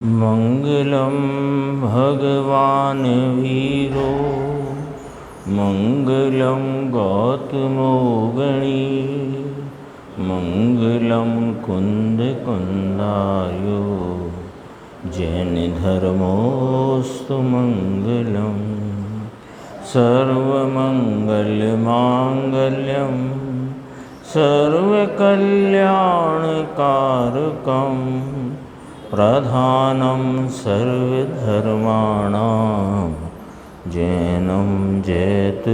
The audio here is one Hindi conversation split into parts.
मंगलम भगवान वीरो मंगलम गौतमो गणी मंगलम कुंद कुंदायो जैन धर्मोस्तु मंगलम सर्वमंगल मांगल्यम सर्वकल्याणकारकम प्रधानं सर्वधर्माणां जैनं जयतु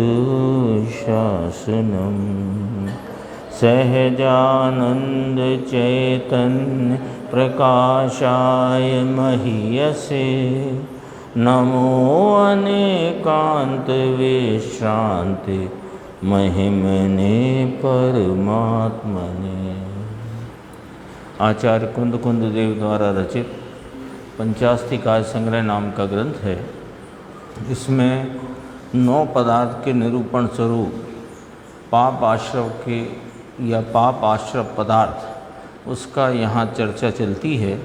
शासनं सहजानंद चैतन्य प्रकाशाय महीयसे नमो अनेकांत विश्रांति महिमने परमात्मने। आचार्य कुंद कुंददेव द्वारा रचित पंचास्तिकाय संग्रह नाम का ग्रंथ है। इसमें 9 पदार्थ के निरूपण स्वरूप पाप आश्रव के या पाप आश्रव पदार्थ उसका यहाँ चर्चा चलती है।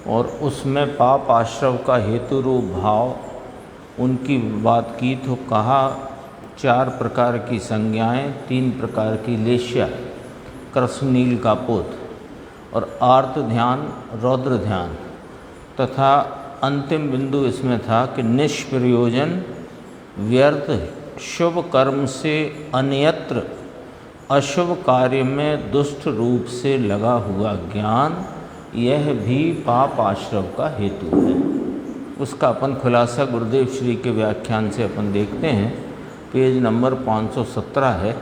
और उसमें पाप आश्रव का हेतु रूप भाव उनकी बात की तो कहा 4 प्रकार की संज्ञाएं, 3 प्रकार की लेश्या, कृष्णनील का पोत और आर्त ध्यान, रौद्र ध्यान तथा अंतिम बिंदु इसमें था कि निष्प्रयोजन, व्यर्थ, शुभ कर्म से अन्यत्र अशुभ कार्य में दुष्ट रूप से लगा हुआ ज्ञान, यह भी पाप आश्रव का हेतु है। उसका अपन खुलासा गुरुदेव श्री के व्याख्यान से अपन देखते हैं, पेज नंबर 517 है।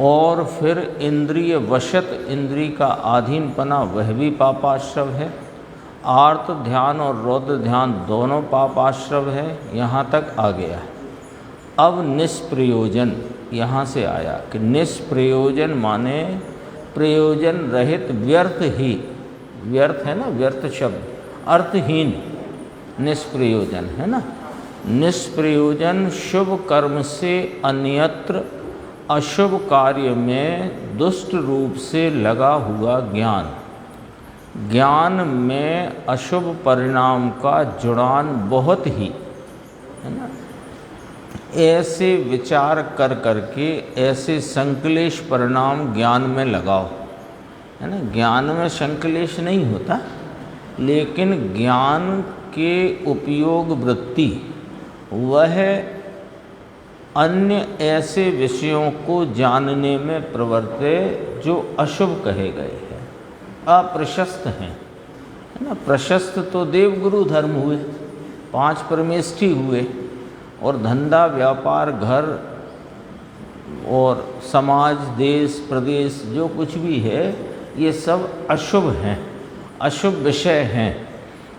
और फिर इंद्रिय वशत, इंद्रिय का आधीनपना, वह भी पापाश्रव है। आर्त ध्यान और रौद्र ध्यान दोनों पापाश्रव है। यहाँ तक आ गया। अब निष्प्रयोजन यहाँ से आया कि निष्प्रयोजन माने प्रयोजन रहित, व्यर्थ ही, व्यर्थ है ना, व्यर्थ शब्द, अर्थहीन निष्प्रयोजन है ना। निष्प्रयोजन शुभ कर्म से अन्यत्र अशुभ कार्य में दुष्ट रूप से लगा हुआ ज्ञान, ज्ञान में अशुभ परिणाम का जुड़ान बहुत ही है ना। ऐसे विचार कर करके ऐसे संकलेश परिणाम ज्ञान में लगाओ है ना। ज्ञान में संकलेश नहीं होता, लेकिन ज्ञान के उपयोग वृत्ति वह अन्य ऐसे विषयों को जानने में प्रवर्ते जो अशुभ कहे गए हैं, अप्रशस्त हैं है ना। प्रशस्त तो देवगुरु धर्म हुए, 5 परमेष्ठी हुए, और धंधा, व्यापार, घर और समाज, देश, प्रदेश जो कुछ भी है, ये सब अशुभ हैं, अशुभ विषय हैं।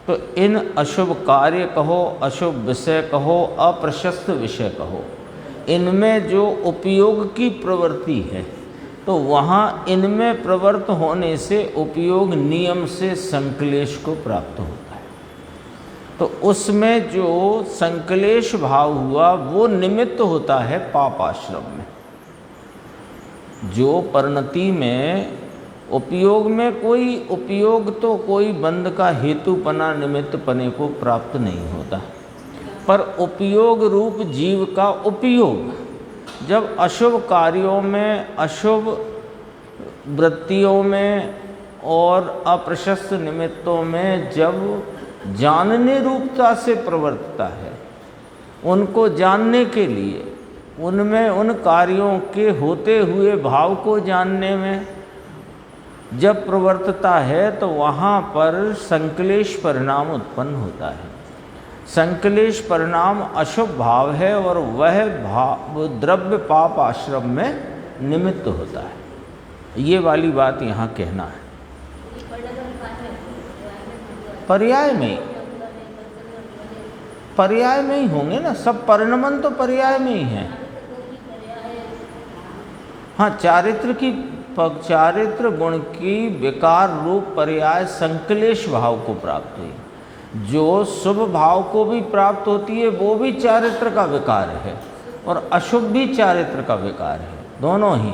तो इन अशुभ कार्य कहो, अशुभ विषय कहो, अप्रशस्त विषय कहो, इनमें जो उपयोग की प्रवृत्ति है, तो वहाँ इनमें प्रवृत्त होने से उपयोग नियम से संकलेश को प्राप्त होता है। तो उसमें जो संकलेश भाव हुआ वो निमित्त होता है पाप आश्रम में। जो परिणति में उपयोग में कोई उपयोग तो कोई बंध का हेतुपना, निमित्तपने को प्राप्त नहीं होता, पर उपयोग रूप जीव का उपयोग जब अशुभ कार्यों में, अशुभ वृत्तियों में और अप्रशस्त निमित्तों में जब जानने रूपता से प्रवर्तता है, उनको जानने के लिए, उनमें उन कार्यों के होते हुए भाव को जानने में जब प्रवर्तता है, तो वहाँ पर संकलेश परिणाम उत्पन्न होता है। संकलेश परिणाम अशुभ भाव है और वह भाव द्रव्य पाप आश्रम में निमित्त होता है। ये वाली बात यहाँ कहना है। पर्याय में, पर्याय में ही होंगे ना सब, परिणमन तो पर्याय में ही है। हाँ, चारित्र गुण की विकार रूप पर्याय संकलेश भाव को प्राप्त हुई। जो शुभ भाव को भी प्राप्त होती है वो भी चारित्र का विकार है, और अशुभ भी चारित्र का विकार है, दोनों ही।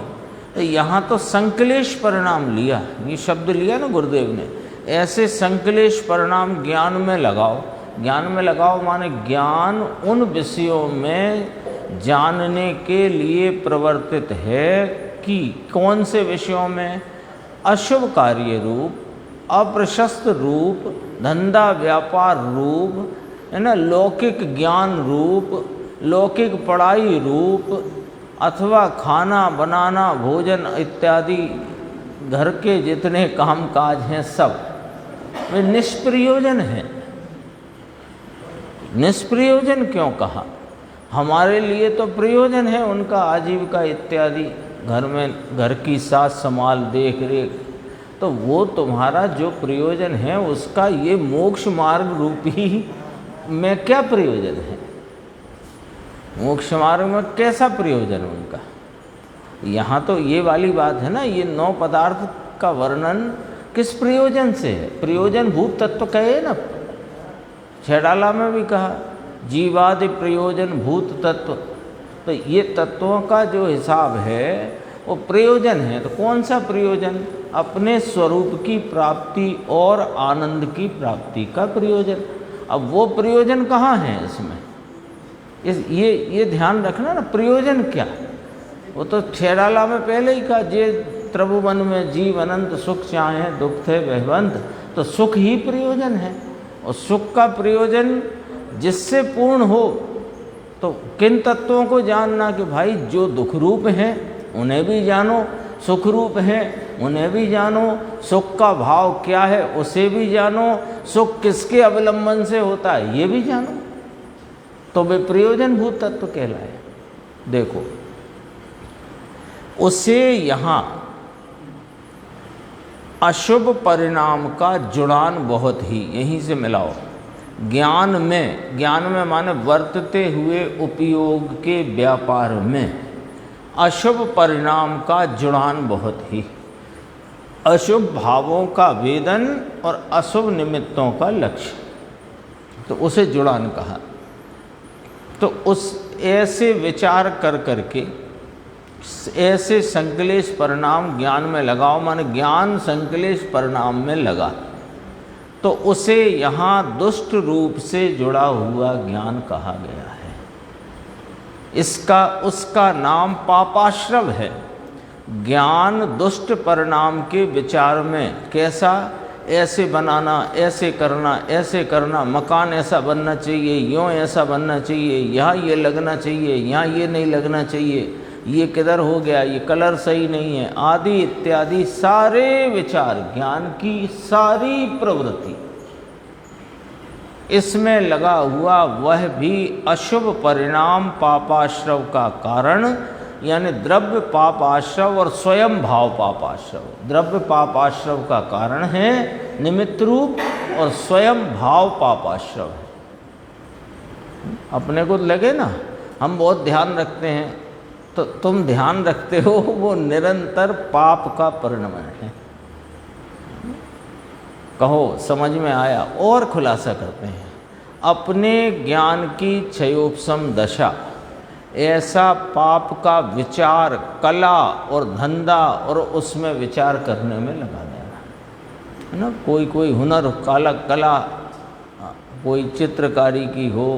तो यहाँ तो संकलेश परिणाम लिया, ये शब्द लिया ना गुरुदेव ने, ऐसे संकलेश परिणाम ज्ञान में लगाओ। ज्ञान में लगाओ माने ज्ञान उन विषयों में जानने के लिए प्रवर्तित है कि कौन से विषयों में? अशुभ कार्य रूप, अप्रशस्त रूप, धंधा व्यापार रूप, है ना, लौकिक ज्ञान रूप, लौकिक पढ़ाई रूप, अथवा खाना बनाना, भोजन इत्यादि घर के जितने कामकाज हैं सब वे निष्प्रयोजन हैं। निष्प्रयोजन क्यों कहा? हमारे लिए तो प्रयोजन है उनका, आजीविका इत्यादि, घर में घर की सास संभाल देख रेख, तो वो तुम्हारा जो प्रयोजन है उसका ये मोक्ष मार्ग रूपी में क्या प्रयोजन है? मोक्ष मार्ग में कैसा प्रयोजन उनका? यहाँ तो ये वाली बात है ना, ये 9 पदार्थ का वर्णन किस प्रयोजन से है? प्रयोजन भूत तत्व कहे ना, छेड़ाला में भी कहा जीवादि प्रयोजन भूत तत्व। तो ये तत्वों का जो हिसाब है वो प्रयोजन है। तो कौन सा प्रयोजन? अपने स्वरूप की प्राप्ति और आनंद की प्राप्ति का प्रयोजन। अब वो प्रयोजन कहाँ है इसमें? ये ध्यान रखना ना, प्रयोजन क्या? वो तो छेड़ाला में पहले ही कहा, जे त्रिभुवन में जीव अनंत सुख चाहे दुख थे वहवंत। तो सुख ही प्रयोजन है, और सुख का प्रयोजन जिससे पूर्ण हो तो किन तत्वों को जानना कि भाई जो दुख रूप हैं उन्हें भी जानो, सुख रूप हैं उन्हें भी जानो, सुख का भाव क्या है उसे भी जानो, सुख किसके अवलंबन से होता है ये भी जानो, तो वे प्रयोजन भूत तत्व कहलाए। देखो उसे यहाँ अशुभ परिणाम का जुड़ान बहुत ही यहीं से मिलाओ। ज्ञान में माने वर्तते हुए उपयोग के व्यापार में अशुभ परिणाम का जुड़ान बहुत ही, अशुभ भावों का वेदन और अशुभ निमित्तों का लक्ष्य, तो उसे जुड़ान कहा। तो उस ऐसे विचार कर करके ऐसे संकलेश परिणाम ज्ञान में लगाओ, माने ज्ञान संकलेश परिणाम में लगा, तो उसे यहाँ दुष्ट रूप से जुड़ा हुआ ज्ञान कहा गया है। उसका नाम पापाश्रव है। ज्ञान दुष्ट परिणाम के विचार में कैसा, ऐसे बनाना, ऐसे करना, मकान ऐसा बनना चाहिए, यूँ ऐसा बनना चाहिए, यहाँ ये लगना चाहिए, यहाँ ये नहीं लगना चाहिए, ये किधर हो गया, ये कलर सही नहीं है, आदि इत्यादि सारे विचार, ज्ञान की सारी प्रवृत्ति इसमें लगा हुआ, वह भी अशुभ परिणाम पापाश्रव का कारण, यानी द्रव्य पापाश्रव और स्वयं भाव पापाश्रव। द्रव्य पापाश्रव का कारण है निमित्त रूप, और स्वयं भाव पापाश्रव है। अपने को लगे ना हम बहुत ध्यान रखते हैं, तो तुम ध्यान रखते हो वो निरंतर पाप का परिणाम है। कहो समझ में आया? और खुलासा करते हैं, अपने ज्ञान की क्षयोपशम दशा, ऐसा पाप का विचार, कला और धंधा और उसमें विचार करने में लगा देना है ना। कोई हुनर, कला कोई चित्रकारी की हो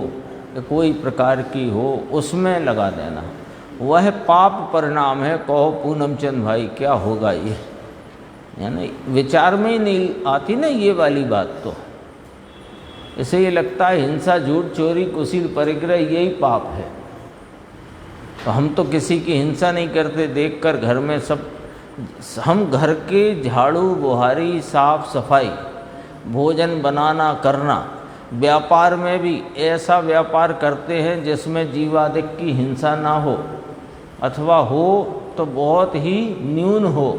या कोई प्रकार की हो, उसमें लगा देना, वह पाप परिणाम है। कहो पूनम चंद भाई क्या होगा ये, यानी विचार में ही नहीं आती ना ये वाली बात। तो इसे ये लगता है हिंसा, झूठ, चोरी, कुशील, परिग्रह यही पाप है। तो हम तो किसी की हिंसा नहीं करते, देखकर घर में सब, हम घर के झाड़ू बुहारी, साफ सफाई, भोजन बनाना करना, व्यापार में भी ऐसा व्यापार करते हैं जिसमें जीवादिक की हिंसा ना हो, अथवा हो तो बहुत ही न्यून हो।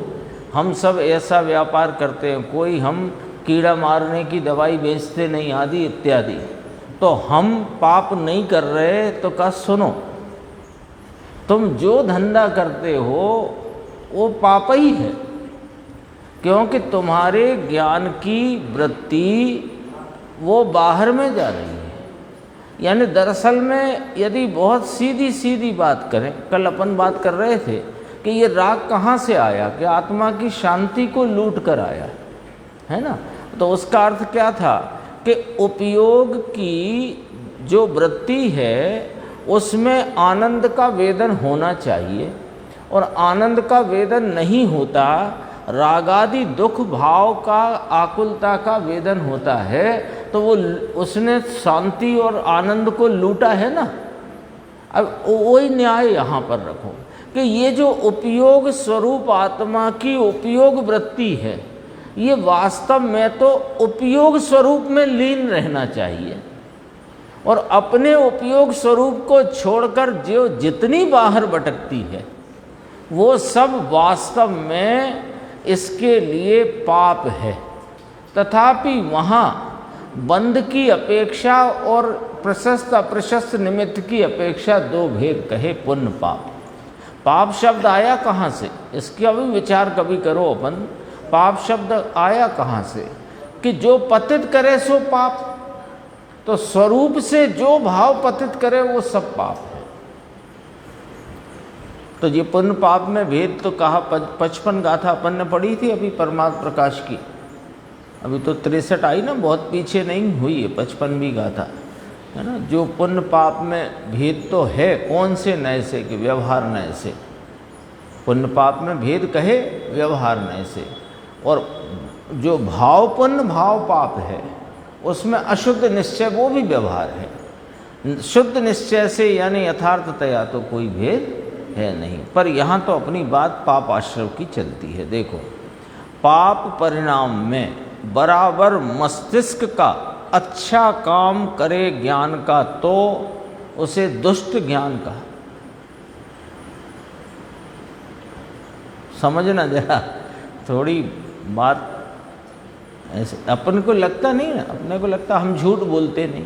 हम सब ऐसा व्यापार करते हैं, कोई हम कीड़ा मारने की दवाई बेचते नहीं, आदि इत्यादि। तो हम पाप नहीं कर रहे, तो कहा सुनो, तुम जो धंधा करते हो वो पाप ही है, क्योंकि तुम्हारे ज्ञान की वृत्ति वो बाहर में जा रही है। यानी दरअसल में यदि बहुत सीधी सीधी बात करें, कल अपन बात कर रहे थे कि ये राग कहाँ से आया, कि आत्मा की शांति को लूट कर आया है ना। तो उसका अर्थ क्या था कि उपयोग की जो वृत्ति है उसमें आनंद का वेदन होना चाहिए, और आनंद का वेदन नहीं होता, रागादि दुख भाव का आकुलता का वेदन होता है, तो वो उसने शांति और आनंद को लूटा है ना। अब वही न्याय यहाँ पर रखो कि ये जो उपयोग स्वरूप आत्मा की उपयोग वृत्ति है, ये वास्तव में तो उपयोग स्वरूप में लीन रहना चाहिए, और अपने उपयोग स्वरूप को छोड़कर जो जितनी बाहर भटकती है वो सब वास्तव में इसके लिए पाप है। तथापि वहाँ बंध की अपेक्षा और प्रशस्त अप्रशस्त निमित्त की अपेक्षा दो भेद कहे, पुण्य पाप। पाप शब्द आया कहाँ से, इसका भी विचार कभी करो अपन। पाप शब्द आया कहाँ से कि जो पतित करे सो पाप, तो स्वरूप से जो भाव पतित करे वो सब पाप है। तो ये पुण्य पाप में भेद तो कहा, 55 गाथा अपन ने पढ़ी थी अभी परमार्थ प्रकाश की, अभी तो 63 आई ना, बहुत पीछे नहीं हुई है, 55वीं गाथा है ना। जो पुण्य पाप में भेद तो है, कौन से नए से कि व्यवहार नए से। पुण्य पाप में भेद कहे व्यवहार नए से, और जो भावपुण्य भाव पाप है उसमें अशुद्ध निश्चय वो भी व्यवहार है। शुद्ध निश्चय से यानी यथार्थतया तो कोई भेद है नहीं। पर यहाँ तो अपनी बात पाप आश्रव की चलती है। देखो, पाप परिणाम में बराबर मस्तिष्क का अच्छा काम करे ज्ञान का तो उसे दुष्ट ज्ञान कहा। समझना जरा, थोड़ी बात ऐसे अपन को लगता नहीं ना, अपने को लगता हम झूठ बोलते नहीं,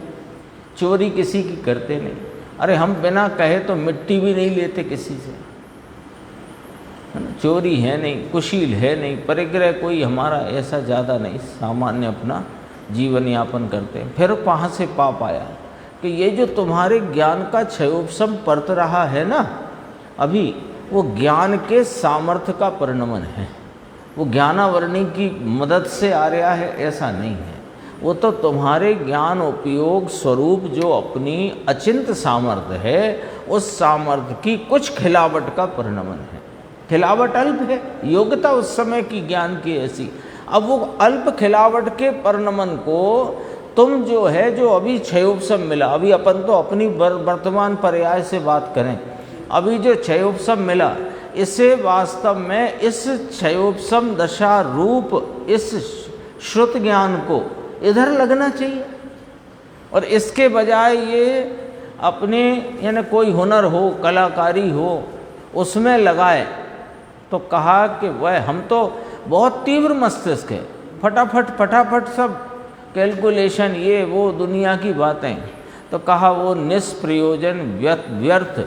चोरी किसी की करते नहीं। अरे हम बिना कहे तो मिट्टी भी नहीं लेते किसी से, है ना। चोरी है नहीं, कुशील है नहीं, परिग्रह कोई हमारा ऐसा ज़्यादा नहीं, सामान्य अपना जीवन यापन करते हैं। फिर वहाँ से पाप आया कि ये जो तुम्हारे ज्ञान का क्षयोपशम परत रहा है ना अभी, वो ज्ञान के सामर्थ्य का परिणमन है। वो ज्ञानावरणी की मदद से आ रहा है ऐसा नहीं है, वो तो तुम्हारे ज्ञान उपयोग स्वरूप जो अपनी अचिंत सामर्थ्य है उस सामर्थ्य की कुछ खिलावट का परिणमन है। खिलावट अल्प है, योग्यता उस समय की ज्ञान की ऐसी। अब वो अल्प खिलावट के परिणमन को तुम जो है, जो अभी क्षयोपशम मिला, अभी अपन तो अपनी वर्तमान पर्याय से बात करें, अभी जो क्षयोपशम मिला इसे वास्तव में इस क्षयोपशम दशा रूप इस श्रुत ज्ञान को इधर लगना चाहिए, और इसके बजाय ये अपने यानी कोई हुनर हो, कलाकारी हो, उसमें लगाए। तो कहा कि वह हम तो बहुत तीव्र मस्तिष्क है, फटाफट फटाफट सब कैलकुलेशन, ये वो दुनिया की बातें। तो कहा वो निष्प्रयोजन व्यर्थ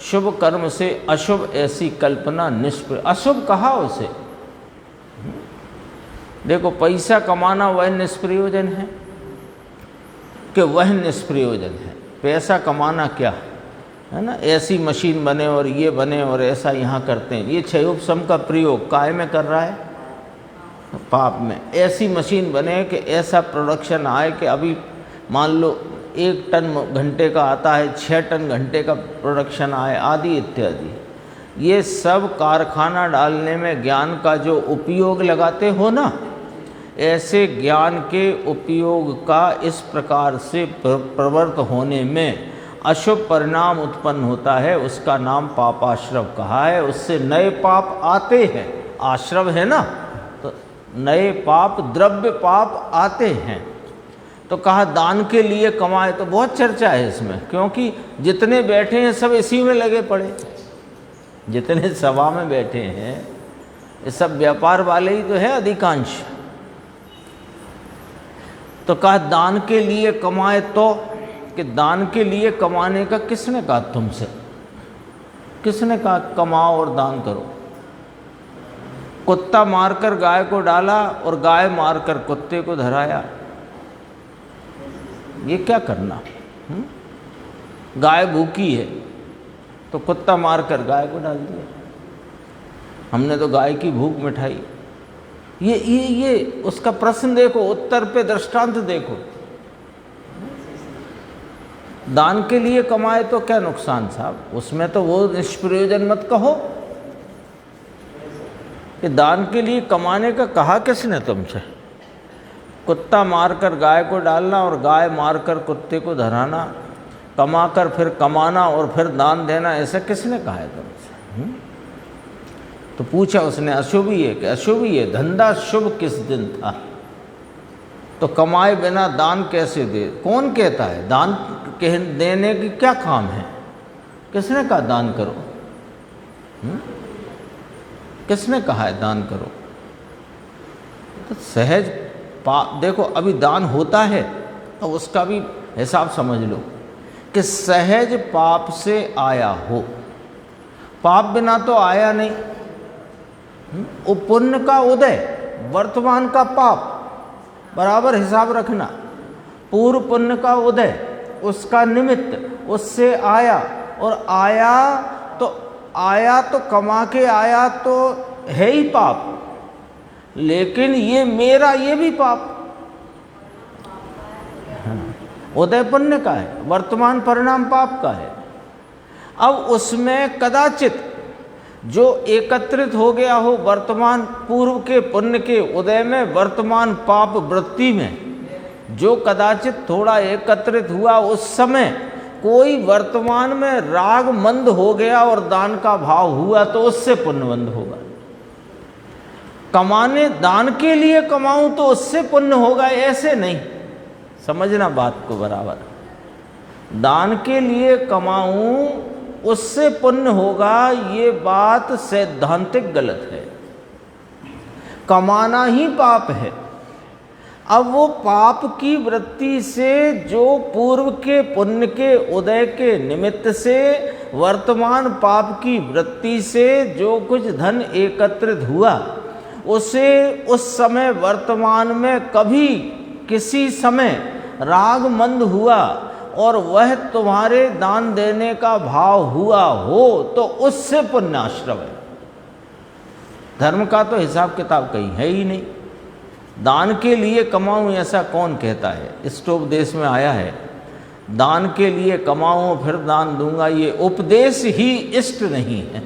शुभ कर्म से अशुभ ऐसी कल्पना निष्प्रय। अशुभ कहा उसे। देखो, पैसा कमाना वह निष्प्रयोजन है कि वह निष्प्रयोजन है। पैसा कमाना क्या है ना, ऐसी मशीन बने और ये बने और ऐसा यहाँ करते हैं, ये क्षयोपशम का प्रयोग काय में कर रहा है, पाप में। ऐसी मशीन बने कि ऐसा प्रोडक्शन आए कि अभी मान लो 1 टन घंटे का आता है, 6 टन घंटे का प्रोडक्शन आए, आदि इत्यादि। ये सब कारखाना डालने में ज्ञान का जो उपयोग लगाते हो ना, ऐसे ज्ञान के उपयोग का इस प्रकार से प्रवृत्त होने में अशुभ परिणाम उत्पन्न होता है, उसका नाम पापाश्रव कहा है। उससे नए पाप आते हैं, आश्रव है ना, तो नए पाप, द्रव्य पाप आते हैं। तो कहा दान के लिए कमाए, तो बहुत चर्चा है इसमें, क्योंकि जितने बैठे हैं सब इसी में लगे पड़े, जितने सभा में बैठे हैं ये सब व्यापार वाले ही तो है अधिकांश। तो कहा दान के लिए कमाए, तो कि दान के लिए कमाने का किसने कहा तुमसे, किसने कहा कमाओ और दान करो। कुत्ता मारकर गाय को डाला और गाय मारकर कुत्ते को धराया, ये क्या करना। गाय भूखी है तो कुत्ता मारकर गाय को डाल दिया, हमने तो गाय की भूख मिटाई। ये उसका प्रश्न देखो, उत्तर पे दृष्टांत देखो। दान के लिए कमाए तो क्या नुकसान साहब, उसमें तो वो निष्प्रयोजन मत कहो कि दान के लिए कमाने का कहा किसने तुमसे। कुत्ता मारकर गाय को डालना और गाय मारकर कुत्ते को धराना, कमाकर फिर कमाना और फिर दान देना, ऐसा किसने कहा है तुमसे? तो पूछा उसने, अशुभ ही है कि अशुभ ही है, धंधा शुभ किस दिन था? तो कमाए बिना दान कैसे दे? कौन कहता है दान देने की क्या काम है? किसने कहा दान करो? किसने कहा है दान करो? तो सहज देखो, अभी दान होता है तो उसका भी हिसाब समझ लो कि सहज पाप से आया हो, पाप बिना तो आया नहीं। वो पुण्य का उदय, वर्तमान का पाप, बराबर हिसाब रखना। पूर्व पुण्य का उदय, उसका निमित्त, उससे आया, और आया तो कमा के आया तो है ही पाप, लेकिन ये मेरा, ये भी पाप। उदय पुण्य का है, वर्तमान परिणाम पाप का है। अब उसमें कदाचित जो एकत्रित हो गया हो वर्तमान पूर्व के पुण्य के उदय में, वर्तमान पाप वृत्ति में जो कदाचित थोड़ा एकत्रित हुआ, उस समय कोई वर्तमान में राग मंद हो गया और दान का भाव हुआ, तो उससे पुण्य मंद होगा। कमाने, दान के लिए कमाऊं तो उससे पुण्य होगा, ऐसे नहीं समझना बात को बराबर। दान के लिए कमाऊं उससे पुण्य होगा, ये बात सैद्धांतिक गलत है। कमाना ही पाप है। अब वो पाप की वृत्ति से जो पूर्व के पुण्य के उदय के निमित्त से, वर्तमान पाप की वृत्ति से जो कुछ धन एकत्रित हुआ, उसे उस समय वर्तमान में कभी किसी समय राग मंद हुआ और वह तुम्हारे दान देने का भाव हुआ हो, तो उससे पुण्याश्रम है। धर्म का तो हिसाब किताब कहीं है ही नहीं। दान के लिए कमाऊं ऐसा कौन कहता है? स्टोव देश में आया है, दान के लिए कमाऊं फिर दान दूंगा, ये उपदेश ही इष्ट नहीं है।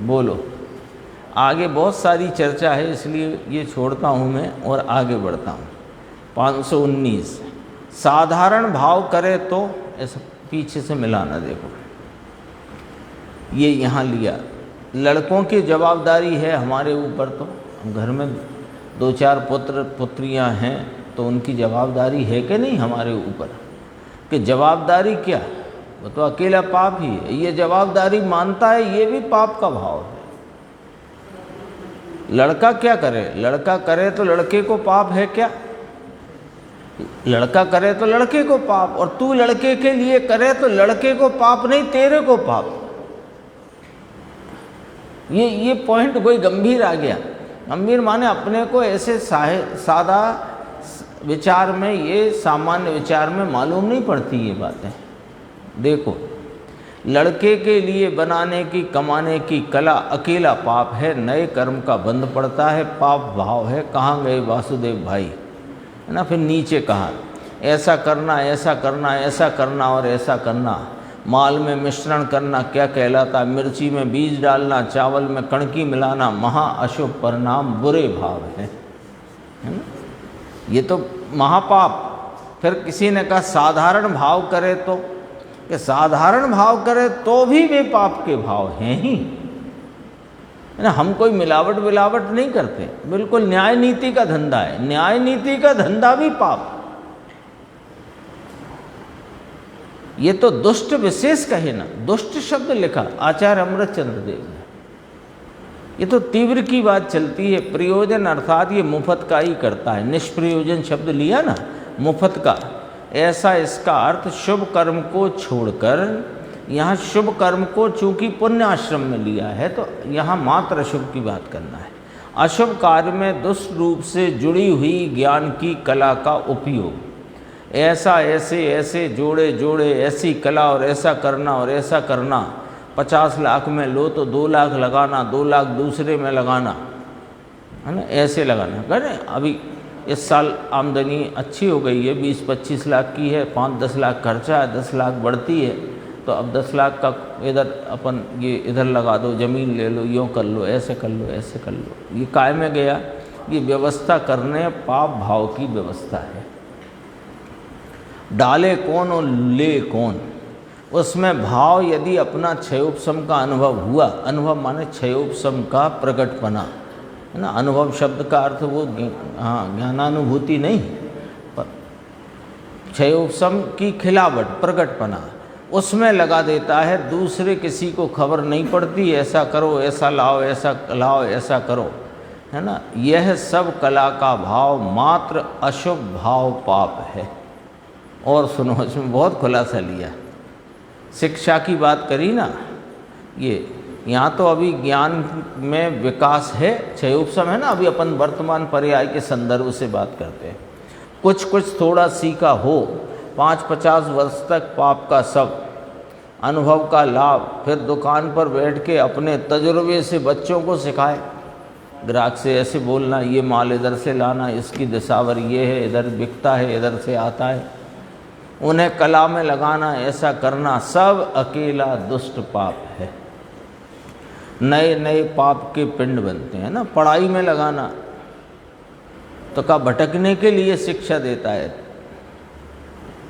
बोलो, आगे बहुत सारी चर्चा है, इसलिए ये छोड़ता हूँ मैं और आगे बढ़ता हूँ। 519 साधारण भाव करे तो, ऐसा पीछे से मिलाना देखो, ये यहाँ लिया। लड़कों की जवाबदारी है हमारे ऊपर, तो घर में 2-4 पुत्र पुत्रियाँ हैं तो उनकी जवाबदारी है कि नहीं हमारे ऊपर? कि जवाबदारी क्या, वो तो अकेला पाप ही है। ये जवाबदारी मानता है, ये भी पाप का भाव है। लड़का क्या करे? लड़का करे तो लड़के को पाप है क्या? लड़का करे तो लड़के को पाप, और तू लड़के के लिए करे तो लड़के को पाप नहीं, तेरे को पाप। ये पॉइंट कोई गंभीर आ गया। गंभीर माने अपने को ऐसे सादा विचार में, ये सामान्य विचार में मालूम नहीं पड़ती ये बातें। देखो, लड़के के लिए बनाने की, कमाने की कला अकेला पाप है, नए कर्म का बंध पड़ता है, पाप भाव है। कहाँ गए वासुदेव भाई, है ना? फिर नीचे कहा ऐसा करना, ऐसा करना, ऐसा करना और ऐसा करना। माल में मिश्रण करना क्या कहलाता? मिर्ची में बीज डालना, चावल में कणकी मिलाना, महा अशुभ परिणाम, बुरे भाव है ना? ये तो महापाप। फिर किसी ने कहा साधारण भाव करे तो, कि साधारण भाव करे तो भी वे पाप के भाव हैं ही, है ना? हम कोई मिलावट नहीं करते, बिल्कुल न्याय नीति का धंधा है। न्याय नीति का धंधा भी पाप। ये तो दुष्ट विशेष कहे ना, दुष्ट शब्द लिखा आचार्य अमृतचंद्र देव ने। ये तो तीव्र की बात चलती है। प्रयोजन अर्थात ये मुफ्त का ही करता है। निष्प्रयोजन शब्द लिया ना, मुफ्त का, ऐसा इसका अर्थ शुभ कर्म को छोड़कर, यहाँ शुभ कर्म को चूंकि पुण्य आश्रम में लिया है तो यहाँ मात्र अशुभ की बात करना है। अशुभ कार्य में दुष्ट रूप से जुड़ी हुई ज्ञान की कला का उपयोग, ऐसा ऐसे जोड़े जोड़े ऐसी कला और ऐसा करना, 50 लाख में लो तो 2 लाख लगाना, 2 लाख दूसरे में लगाना, है ना, ऐसे लगाना। करें अभी इस साल आमदनी अच्छी हो गई है, 20-25 लाख की है, 5-10 लाख खर्चा है, 10 लाख बढ़ती है, तो अब 10 लाख का इधर अपन ये इधर लगा दो, ज़मीन ले लो, यूँ कर लो, ऐसे कर लो, ऐसे कर लो। ये काय में गया? ये व्यवस्था करने पाप भाव की व्यवस्था है। डाले कौन और ले कौन, उसमें भाव यदि अपना क्षयोपशम का अनुभव हुआ, अनुभव माने क्षयोपशम का प्रकटपना, है ना। अनुभव शब्द का अर्थ वो हाँ ज्ञानानुभूति नहीं, पर क्षयोपशम की खिलावट, प्रकटपना, उसमें लगा देता है। दूसरे किसी को खबर नहीं पड़ती, ऐसा करो, ऐसा लाओ, ऐसा लाओ, ऐसा करो, है ना। यह सब कला का भाव मात्र अशुभ भाव पाप है। और सुनो, इसमें बहुत खुलासा लिया। शिक्षा की बात करी ना, ये यहाँ तो अभी ज्ञान में विकास है, क्षयोपशम है ना, अभी अपन वर्तमान पर्याय के संदर्भ से बात करते हैं। कुछ कुछ थोड़ा सीखा हो, 5-50 वर्ष तक पाप का सब अनुभव का लाभ, फिर दुकान पर बैठ के अपने तजुर्बे से बच्चों को सिखाए, ग्राहक से ऐसे बोलना, ये माल इधर से लाना, इसकी दिशावर ये है, इधर बिकता है, इधर से आता है, उन्हें कला में लगाना, ऐसा करना, सब अकेला दुष्ट पाप है। नए नए पाप के पिंड बनते हैं ना। पढ़ाई में लगाना तो का भटकने के लिए शिक्षा देता है।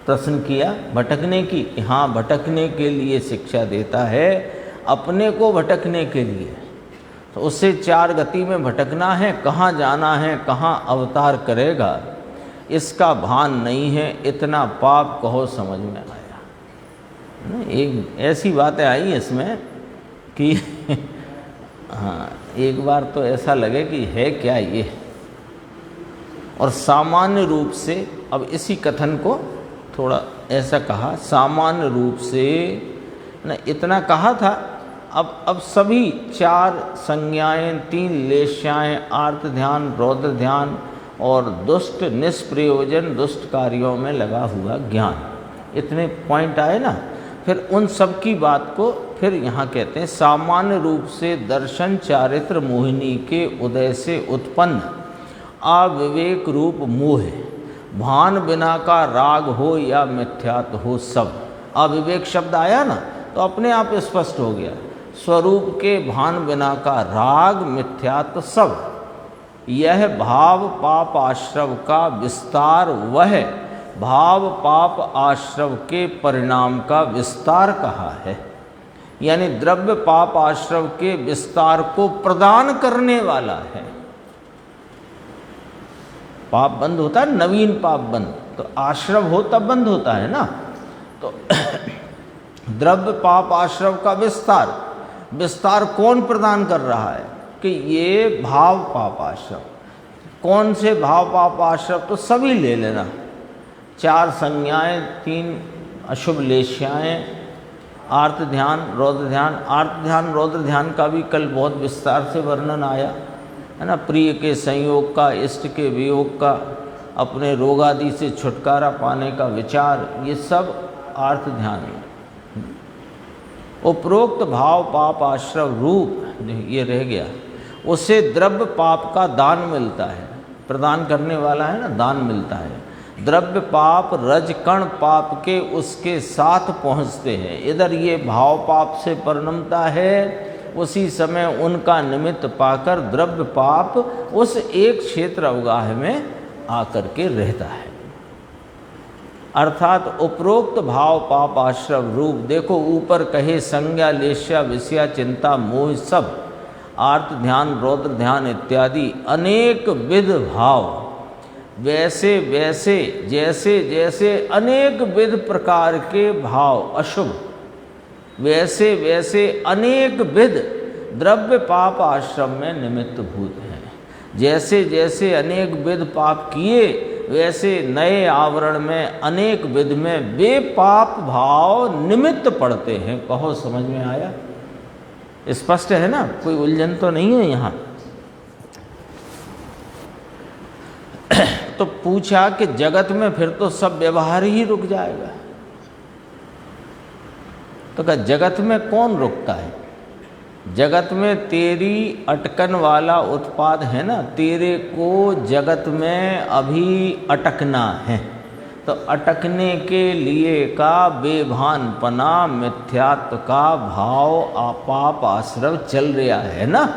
प्रश्न किया भटकने की, हाँ भटकने के लिए शिक्षा देता है, अपने को भटकने के लिए। तो उससे 4 गति में भटकना है, कहाँ जाना है, कहाँ अवतार करेगा, इसका भान नहीं है। इतना पाप कहो समझ में आया। एक ऐसी बातें आई इसमें कि हाँ, एक बार तो ऐसा लगे कि है क्या ये। और सामान्य रूप से, अब इसी कथन को थोड़ा ऐसा कहा, सामान्य रूप से न इतना कहा था। अब सभी 4 संज्ञाएं, 3 लेश्याएं, आर्त ध्यान, रौद्र ध्यान और दुष्ट निष्प्रयोजन दुष्ट कार्यों में लगा हुआ ज्ञान, इतने पॉइंट आए ना। फिर उन सब की बात को फिर यहाँ कहते हैं, सामान्य रूप से दर्शन चारित्र मोहिनी के उदय से उत्पन्न अविवेक रूप मोह, भान बिना का राग हो या मिथ्यात्व हो सब। अविवेक शब्द आया ना तो अपने आप स्पष्ट हो गया। स्वरूप के भान बिना का राग, मिथ्यात्व सब, यह भाव पाप आश्रव का विस्तार, वह भाव पाप आश्रव के परिणाम का विस्तार कहा है। यानी द्रव्य पाप आश्रव के विस्तार को प्रदान करने वाला है। पाप बंद होता है, नवीन पाप बंद, तो आश्रव हो तब बंद होता है ना। तो द्रव्य पाप आश्रव का विस्तार, विस्तार कौन प्रदान कर रहा है? कि ये भाव पाप आश्रव। कौन से भाव पाप आश्रव? तो सभी ले लेना, 4 संज्ञाएं, 3 अशुभ लेश्याएं, आर्त ध्यान, रौद्र ध्यान। आर्त ध्यान रौद्र ध्यान का भी कल बहुत विस्तार से वर्णन आया है ना। प्रिय के संयोग का, इष्ट के वियोग का, अपने रोग आदि से छुटकारा पाने का विचार, ये सब आर्त ध्यान है। उपरोक्त भाव पाप आश्रव रूप ये रह गया, उसे द्रव्य पाप का दान मिलता है। प्रदान करने वाला है ना, दान मिलता है। द्रव्य पाप रजकण पाप के उसके साथ पहुँचते हैं। इधर ये भाव पाप से परिणमता है, उसी समय उनका निमित्त पाकर द्रव्य पाप उस एक क्षेत्र अवगाह में आकर के रहता है। अर्थात उपरोक्त भाव पाप आश्रव रूप, देखो ऊपर कहे संज्ञा, लेश्या, विषया, चिंता, मोह सब, आर्त ध्यान, रौद्र ध्यान इत्यादि अनेक विध भाव, वैसे वैसे जैसे जैसे अनेक विध प्रकार के भाव अशुभ, वैसे वैसे अनेक विध द्रव्य पाप आश्रम में निमित्त भूत हैं। जैसे जैसे अनेक विध पाप किए, वैसे नए आवरण में अनेक विध में वे पाप भाव निमित्त पड़ते हैं। कहो समझ में आया? स्पष्ट है ना, कोई उलझन तो नहीं है यहाँ। तो पूछा कि जगत में फिर तो सब व्यवहार ही रुक जाएगा। तो क्या जगत में कौन रुकता है? जगत में तेरी अटकन वाला उत्पाद है ना, तेरे को जगत में अभी अटकना है, तो अटकने के लिए का बेभानपना मिथ्यात्व का भाव पाप आश्रव चल रहा है ना।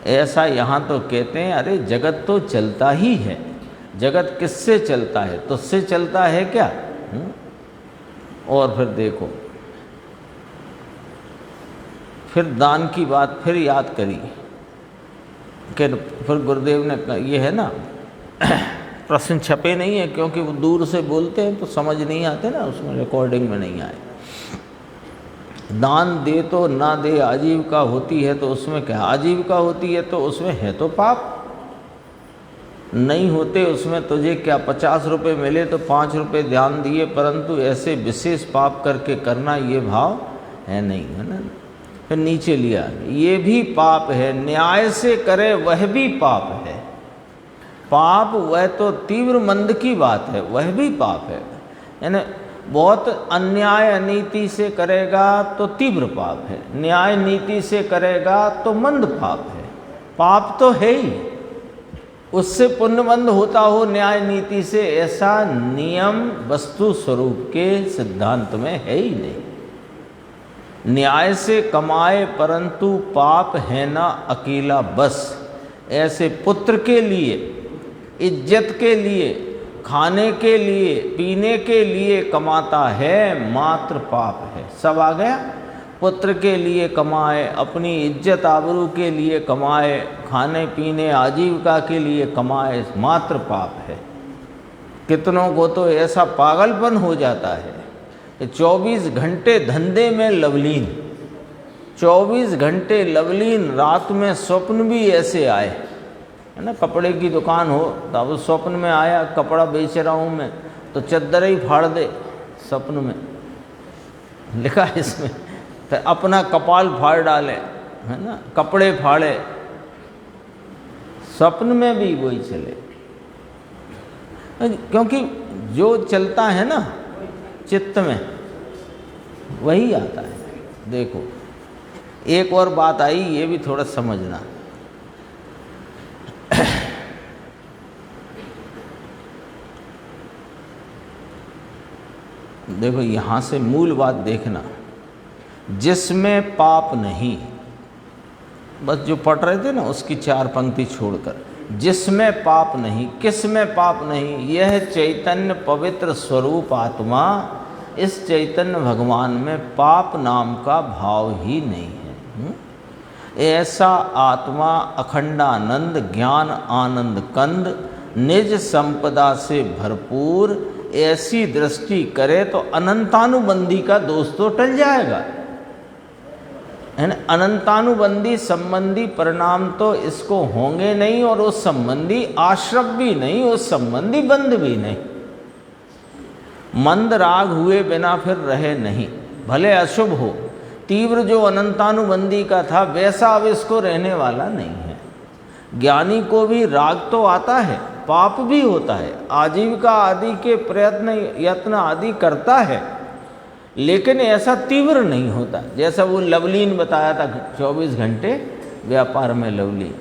ऐसा यहाँ तो कहते हैं अरे जगत तो चलता ही है। जगत किससे चलता है? तुझसे चलता है क्या? और फिर देखो, फिर दान की बात फिर याद करी कि फिर गुरुदेव ने ये है ना प्रश्न छपे नहीं है क्योंकि वो दूर से बोलते हैं तो समझ नहीं आते ना, उसमें रिकॉर्डिंग में नहीं आए। दान दे तो ना दे आजीविका होती है तो उसमें क्या? आजीविका होती है तो उसमें है तो पाप नहीं होते, उसमें तुझे क्या 50 रुपये मिले तो 5 रुपये ध्यान दिए, परंतु ऐसे विशेष पाप करके करना ये भाव है नहीं, है ना। फिर नीचे लिया, ये भी पाप है, न्याय से करे वह भी पाप है। पाप वह तो तीव्र मंद की बात है, वह भी पाप है, यानी बहुत अन्याय अनीति से करेगा तो तीव्र पाप है, न्याय नीति से करेगा तो मंद पाप है। पाप तो है ही, उससे पुण्यबंध होता हो न्याय नीति से, ऐसा नियम वस्तु स्वरूप के सिद्धांत में है ही नहीं। न्याय से कमाए परंतु पाप है ना अकेला बस। ऐसे पुत्र के लिए, इज्जत के लिए, खाने के लिए, पीने के लिए कमाता है, मात्र पाप है। सब आ गया। पुत्र के लिए कमाए, अपनी इज्जत आबरू के लिए कमाए, खाने पीने आजीविका के लिए कमाए, मात्र पाप है। कितनों को तो ऐसा पागलपन हो जाता है कि 24 घंटे धंधे में लवलीन, 24 घंटे लवलीन, रात में स्वप्न भी ऐसे आए, है ना। कपड़े की दुकान हो तो अब स्वप्न में आया कपड़ा बेच रहा हूँ मैं, तो चद्दर ही फाड़ दे स्वप्न में, लिखा है इसमें। फिर अपना कपाल फाड़ डाले, है ना, कपड़े फाड़े, स्वप्न में भी वही चले। क्योंकि जो चलता है ना चित्त में वही आता है। देखो एक और बात आई, ये भी थोड़ा समझना। देखो यहाँ से मूल बात देखना, जिसमें पाप नहीं, बस जो पढ़ रहे थे ना उसकी 4 पंक्ति छोड़कर, जिसमें पाप नहीं, किसमें पाप नहीं, यह चैतन्य पवित्र स्वरूप आत्मा, इस चैतन्य भगवान में पाप नाम का भाव ही नहीं है। ऐसा आत्मा अखंडानंद ज्ञान आनंद कंद निज संपदा से भरपूर, ऐसी दृष्टि करे तो अनंतानुबंधी का दोष तो टल जाएगा, है ना। अनंतानुबंधी संबंधी परिणाम तो इसको होंगे नहीं, और उस संबंधी आश्रव भी नहीं, उस संबंधी बंध भी नहीं। मंद राग हुए बिना फिर रहे नहीं, भले अशुभ हो। तीव्र जो अनंतानुबंधी का था वैसा अब इसको रहने वाला नहीं है। ज्ञानी को भी राग तो आता है, पाप भी होता है, आजीविका आदि के प्रयत्न यत्न आदि करता है, लेकिन ऐसा तीव्र नहीं होता जैसा वो लवलीन बताया था, 24 घंटे व्यापार में लवलीन।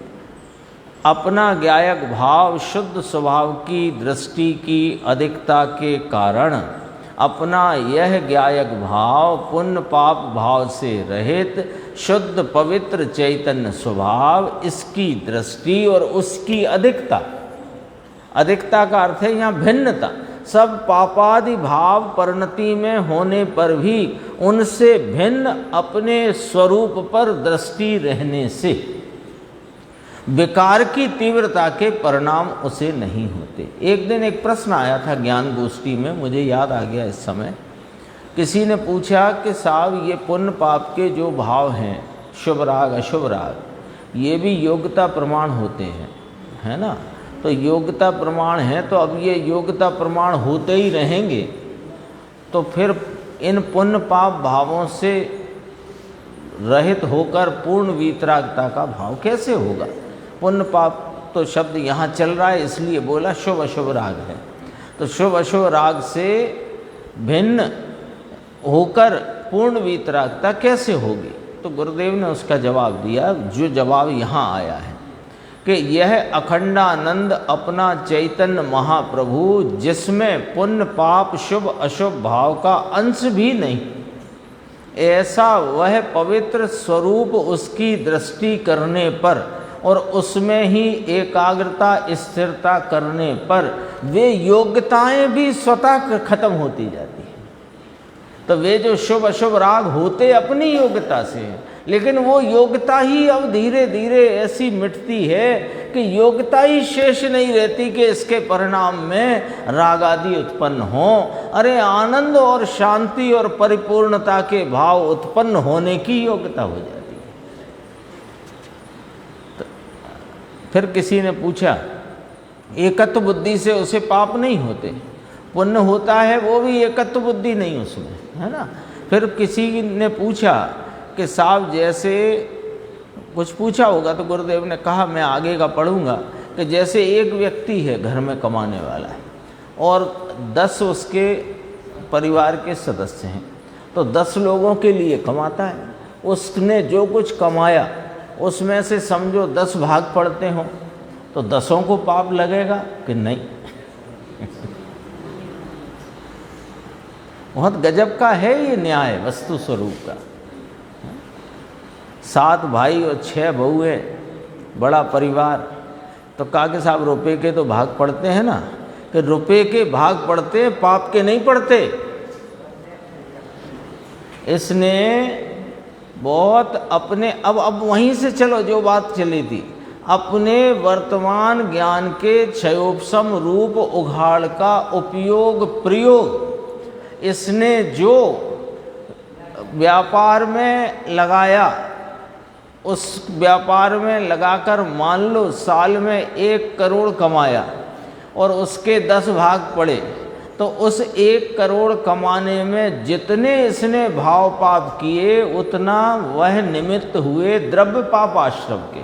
अपना ज्ञायक भाव, शुद्ध स्वभाव की दृष्टि की अधिकता के कारण अपना यह ज्ञायक भाव पुण्य पाप भाव से रहित शुद्ध पवित्र चैतन्य स्वभाव, इसकी दृष्टि और उसकी अधिकता, अधिकता का अर्थ है यहाँ भिन्नता। सब पापादि भाव परिणति में होने पर भी उनसे भिन्न अपने स्वरूप पर दृष्टि रहने से विकार की तीव्रता के परिणाम उसे नहीं होते। एक दिन एक प्रश्न आया था ज्ञान गोष्ठी में, मुझे याद आ गया इस समय। किसी ने पूछा कि साहब ये पुण्य पाप के जो भाव हैं, शुभ राग अशुभ राग, ये भी योग्यता प्रमाण होते हैं, है ना। तो योग्यता प्रमाण है, तो अब ये योग्यता प्रमाण होते ही रहेंगे, तो फिर इन पुण्य पाप भावों से रहित होकर पूर्ण वीतरागता का भाव कैसे होगा। पुण्य पाप तो शब्द यहाँ चल रहा है इसलिए बोला शुभ अशुभ राग है, तो शुभ अशुभ राग से भिन्न होकर पूर्ण वीतरागता कैसे होगी। तो गुरुदेव ने उसका जवाब दिया, जो जवाब यहाँ आया है कि यह अखंडानंद अपना चैतन्य महाप्रभु, जिसमें पुण्य पाप शुभ अशुभ भाव का अंश भी नहीं, ऐसा वह पवित्र स्वरूप उसकी दृष्टि करने पर और उसमें ही एकाग्रता स्थिरता करने पर वे योग्यताएं भी स्वतः खत्म होती जाती हैं। तो वे जो शुभ अशुभ राग होते अपनी योग्यता से हैं, लेकिन वो योग्यता ही अब धीरे धीरे ऐसी मिटती है कि योग्यता ही शेष नहीं रहती कि इसके परिणाम में राग आदि उत्पन्न हो। अरे आनंद और शांति और परिपूर्णता के भाव उत्पन्न होने की योग्यता हो जाती है। तो फिर किसी ने पूछा, एकत्व बुद्धि से उसे पाप नहीं होते? पुण्य होता है वो भी एकत्व बुद्धि नहीं उसमें, है ना। फिर किसी ने पूछा कि साहब जैसे कुछ पूछा होगा, तो गुरुदेव ने कहा, मैं आगे का पढ़ूंगा, कि जैसे एक व्यक्ति है घर में कमाने वाला है और 10 उसके परिवार के सदस्य हैं, तो 10 लोगों के लिए कमाता है। उसने जो कुछ कमाया उसमें से समझो 10 भाग पड़ते हों, तो 10 को पाप लगेगा कि नहीं? बहुत गजब का है ये न्याय वस्तु स्वरूप का। 7 भाई और 6 बहुएं, बड़ा परिवार। तो कहा कि साहब रुपए के तो भाग पड़ते हैं ना, कि रुपए के भाग पड़ते हैं, पाप के नहीं पड़ते। इसने बहुत अपने अब वहीं से चलो जो बात चली थी, अपने वर्तमान ज्ञान के क्षयोपशम रूप उघाड़ का उपयोग प्रयोग इसने जो व्यापार में लगाया, उस व्यापार में लगाकर मान लो साल में 1 करोड़ कमाया और उसके 10 भाग पड़े, तो उस 1 करोड़ कमाने में जितने इसने भाव पाप किए उतना वह निमित्त हुए द्रव्य पाप आश्रव के।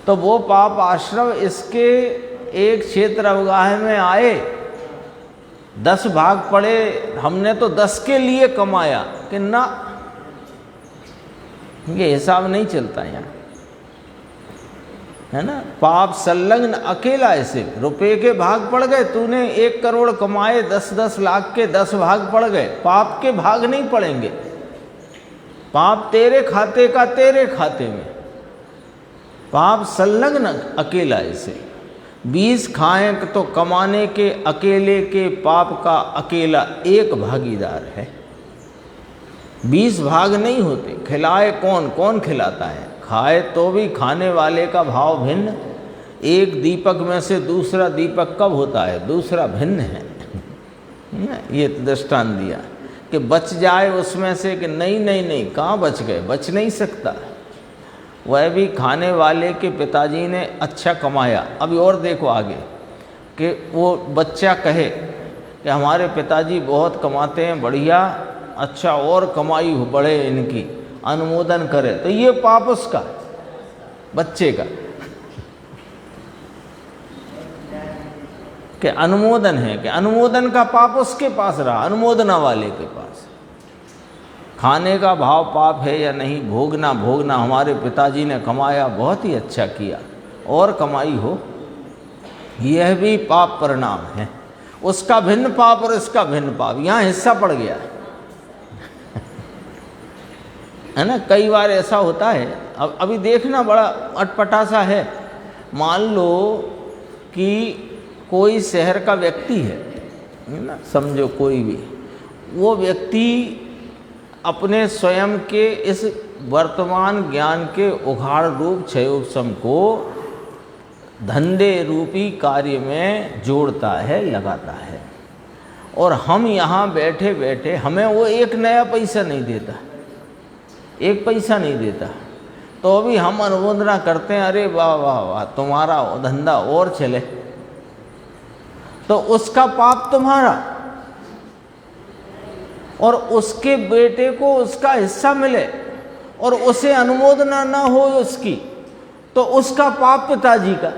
तो वो पाप आश्रव इसके एक क्षेत्र अवगाह में आए, 10 भाग पड़े, हमने तो 10 के लिए कमाया कि ना, ये हिसाब नहीं चलता यहाँ, है ना। पाप संलग्न अकेला ऐसे रुपए के भाग पड़ गए, तूने 1 करोड़ कमाए, 10-10 लाख के 10 भाग पड़ गए, पाप के भाग नहीं पड़ेंगे। पाप तेरे खाते का तेरे खाते में, पाप संलग्न अकेला ऐसे। 20 खाएं तो कमाने के अकेले के पाप का अकेला एक भागीदार है। 20 भाग नहीं होते। खिलाए कौन? कौन खिलाता है? खाए तो भी खाने वाले का भाव भिन्न। एक दीपक में से दूसरा दीपक कब होता है? दूसरा भिन्न है। ये दृष्टांत दिया कि बच जाए उसमें से, कि नहीं नहीं नहीं, कहाँ बच गए? बच नहीं सकता। वह भी खाने वाले के पिताजी ने अच्छा कमाया। अभी और देखो आगे कि वो बच्चा कहे कि हमारे पिताजी बहुत कमाते हैं, बढ़िया, अच्छा और कमाई बढ़े इनकी, अनुमोदन करे, तो ये पाप उसका, बच्चे का, कि अनुमोदन है, कि अनुमोदन का पाप उसके पास रहा, अनुमोदना वाले के पास। खाने का भाव पाप है या नहीं, भोगना भोगना, हमारे पिताजी ने कमाया, बहुत ही अच्छा किया, और कमाई हो, यह भी पाप परिणाम है। उसका भिन्न पाप और इसका भिन्न पाप, यहाँ हिस्सा पड़ गया है ना। कई बार ऐसा होता है। अब अभी देखना बड़ा अटपटा सा है। मान लो कि कोई शहर का व्यक्ति है ना, समझो कोई भी, वो व्यक्ति अपने स्वयं के इस वर्तमान ज्ञान के उघाड़ रूप क्षयोपशम को धंधे रूपी कार्य में जोड़ता है, लगाता है, और हम यहाँ बैठे बैठे हमें वो 1 नया पैसा नहीं देता, 1 पैसा नहीं देता, तो भी हम अनुमोदना करते हैं, अरे वाह वाह वाह, तुम्हारा धंधा और चले, तो उसका पाप तुम्हारा, और उसके बेटे को उसका हिस्सा मिले और उसे अनुमोदना ना हो उसकी, तो उसका पाप पिताजी का।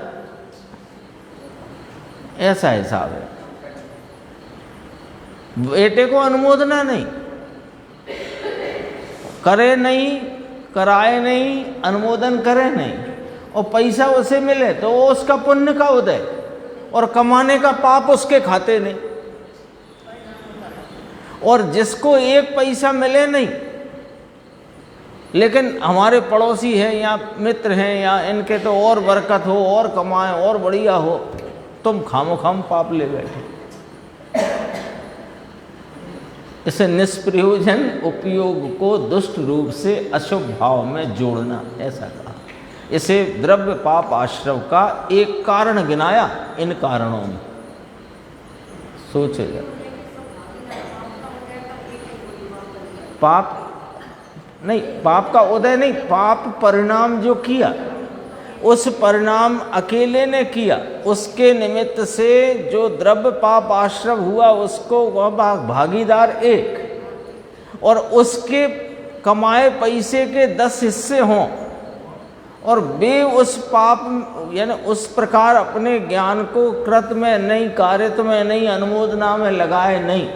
ऐसा हिसाब है। बेटे को अनुमोदना नहीं करे, नहीं कराए नहीं, अनुमोदन करे नहीं, और पैसा उसे मिले तो वो उसका पुण्य का उदय, और कमाने का पाप उसके खाते नहीं। और जिसको एक पैसा मिले नहीं, लेकिन हमारे पड़ोसी हैं या मित्र हैं या इनके तो और बरकत हो, और कमाए, और बढ़िया हो, तुम खामोखाम पाप ले बैठे। इसे निष्प्रयोजन उपयोग को दुष्ट रूप से अशुभ भाव में जोड़ना, ऐसा कहा। इसे द्रव्य पाप आश्रव का एक कारण गिनाया इन कारणों में। सोचेगा पाप नहीं, पाप का उदय नहीं, पाप परिणाम जो किया उस परिणाम अकेले ने किया, उसके निमित्त से जो द्रव्य पाप आश्रव हुआ उसको वह भागीदार एक, और उसके कमाए पैसे के 10 हिस्से हों, और वे उस पाप यानी उस प्रकार अपने ज्ञान को कृत में नहीं, कारित में नहीं, अनुमोदना में लगाए नहीं,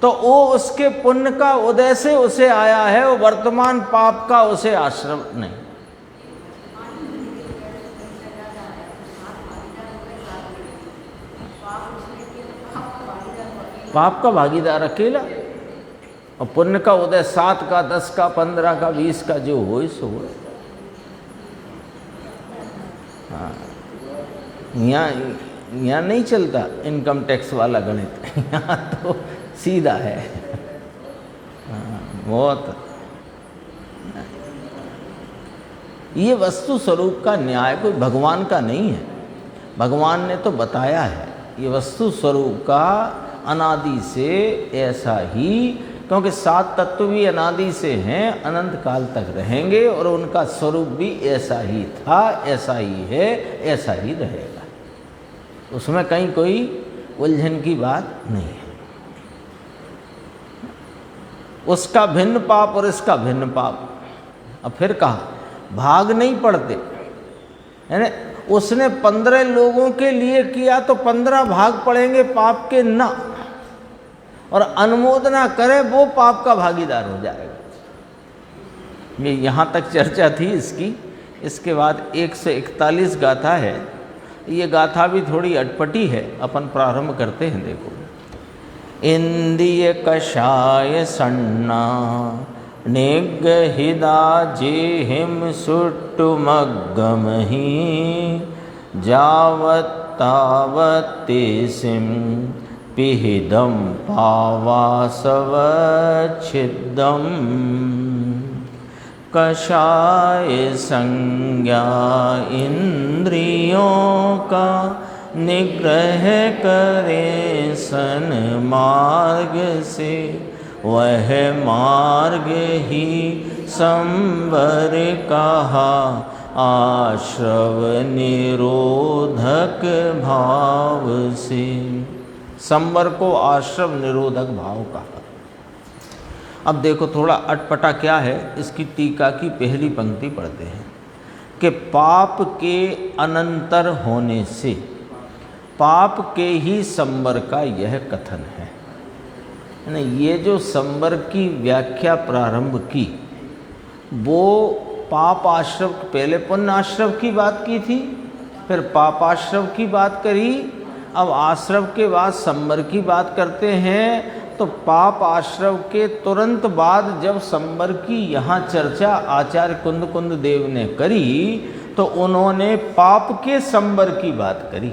तो वो उसके पुण्य का उदय से उसे आया है, वो वर्तमान पाप का उसे आश्रम नहीं। पाप का भागीदार अकेला, और पुण्य का उदय 7 का, 10 का, 15 का, 20 का जो हो सो हो। हाँ, यहाँ नहीं चलता इनकम टैक्स वाला गणित, यहाँ तो सीधा है। हाँ, बहुत। ये वस्तु स्वरूप का न्याय कोई भगवान का नहीं है, भगवान ने तो बताया है। ये वस्तु स्वरूप का अनादि से ऐसा ही, क्योंकि 7 तत्व भी अनादि से हैं, अनंत काल तक रहेंगे, और उनका स्वरूप भी ऐसा ही था, ऐसा ही है, ऐसा ही रहेगा। उसमें कहीं कोई उलझन की बात नहीं है। उसका भिन्न पाप और इसका भिन्न पाप। अब फिर कहा भाग नहीं पड़ते, यानी उसने 15 लोगों के लिए किया तो 15 भाग पड़ेंगे पाप के ना, और अनुमोदना करे वो पाप का भागीदार हो जाएगा। ये यहाँ तक चर्चा थी इसकी। इसके बाद 141 गाथा है। ये गाथा भी थोड़ी अटपटी है, अपन प्रारंभ करते हैं। देखो, इंद्रिय कषाय सन्ना निगहिदा जेहिम सुट्टुमग्गमहि जावत्तावत्तेसिं पिहिदं पावासवच्छिद्दम् कषाय संज्ञा इंद्रियों का निग्रह करे सन मार्ग से, वह मार्ग ही संवर कहा आश्रव निरोधक भाव से। संवर को आश्रव निरोधक भाव कहा। अब देखो थोड़ा अटपटा क्या है, इसकी टीका की पहली पंक्ति पढ़ते हैं कि पाप के अनंतर होने से पाप के ही संवर का यह कथन है। ये जो संवर की व्याख्या प्रारंभ की, वो पाप आश्रव, पहले पुण्य आश्रव की बात की थी, फिर पाप आश्रव की बात करी, अब आश्रव के बाद संवर की बात करते हैं। तो पाप आश्रव के तुरंत बाद जब संवर की यहाँ चर्चा आचार्य कुंद देव ने करी, तो उन्होंने पाप के संवर की बात करी।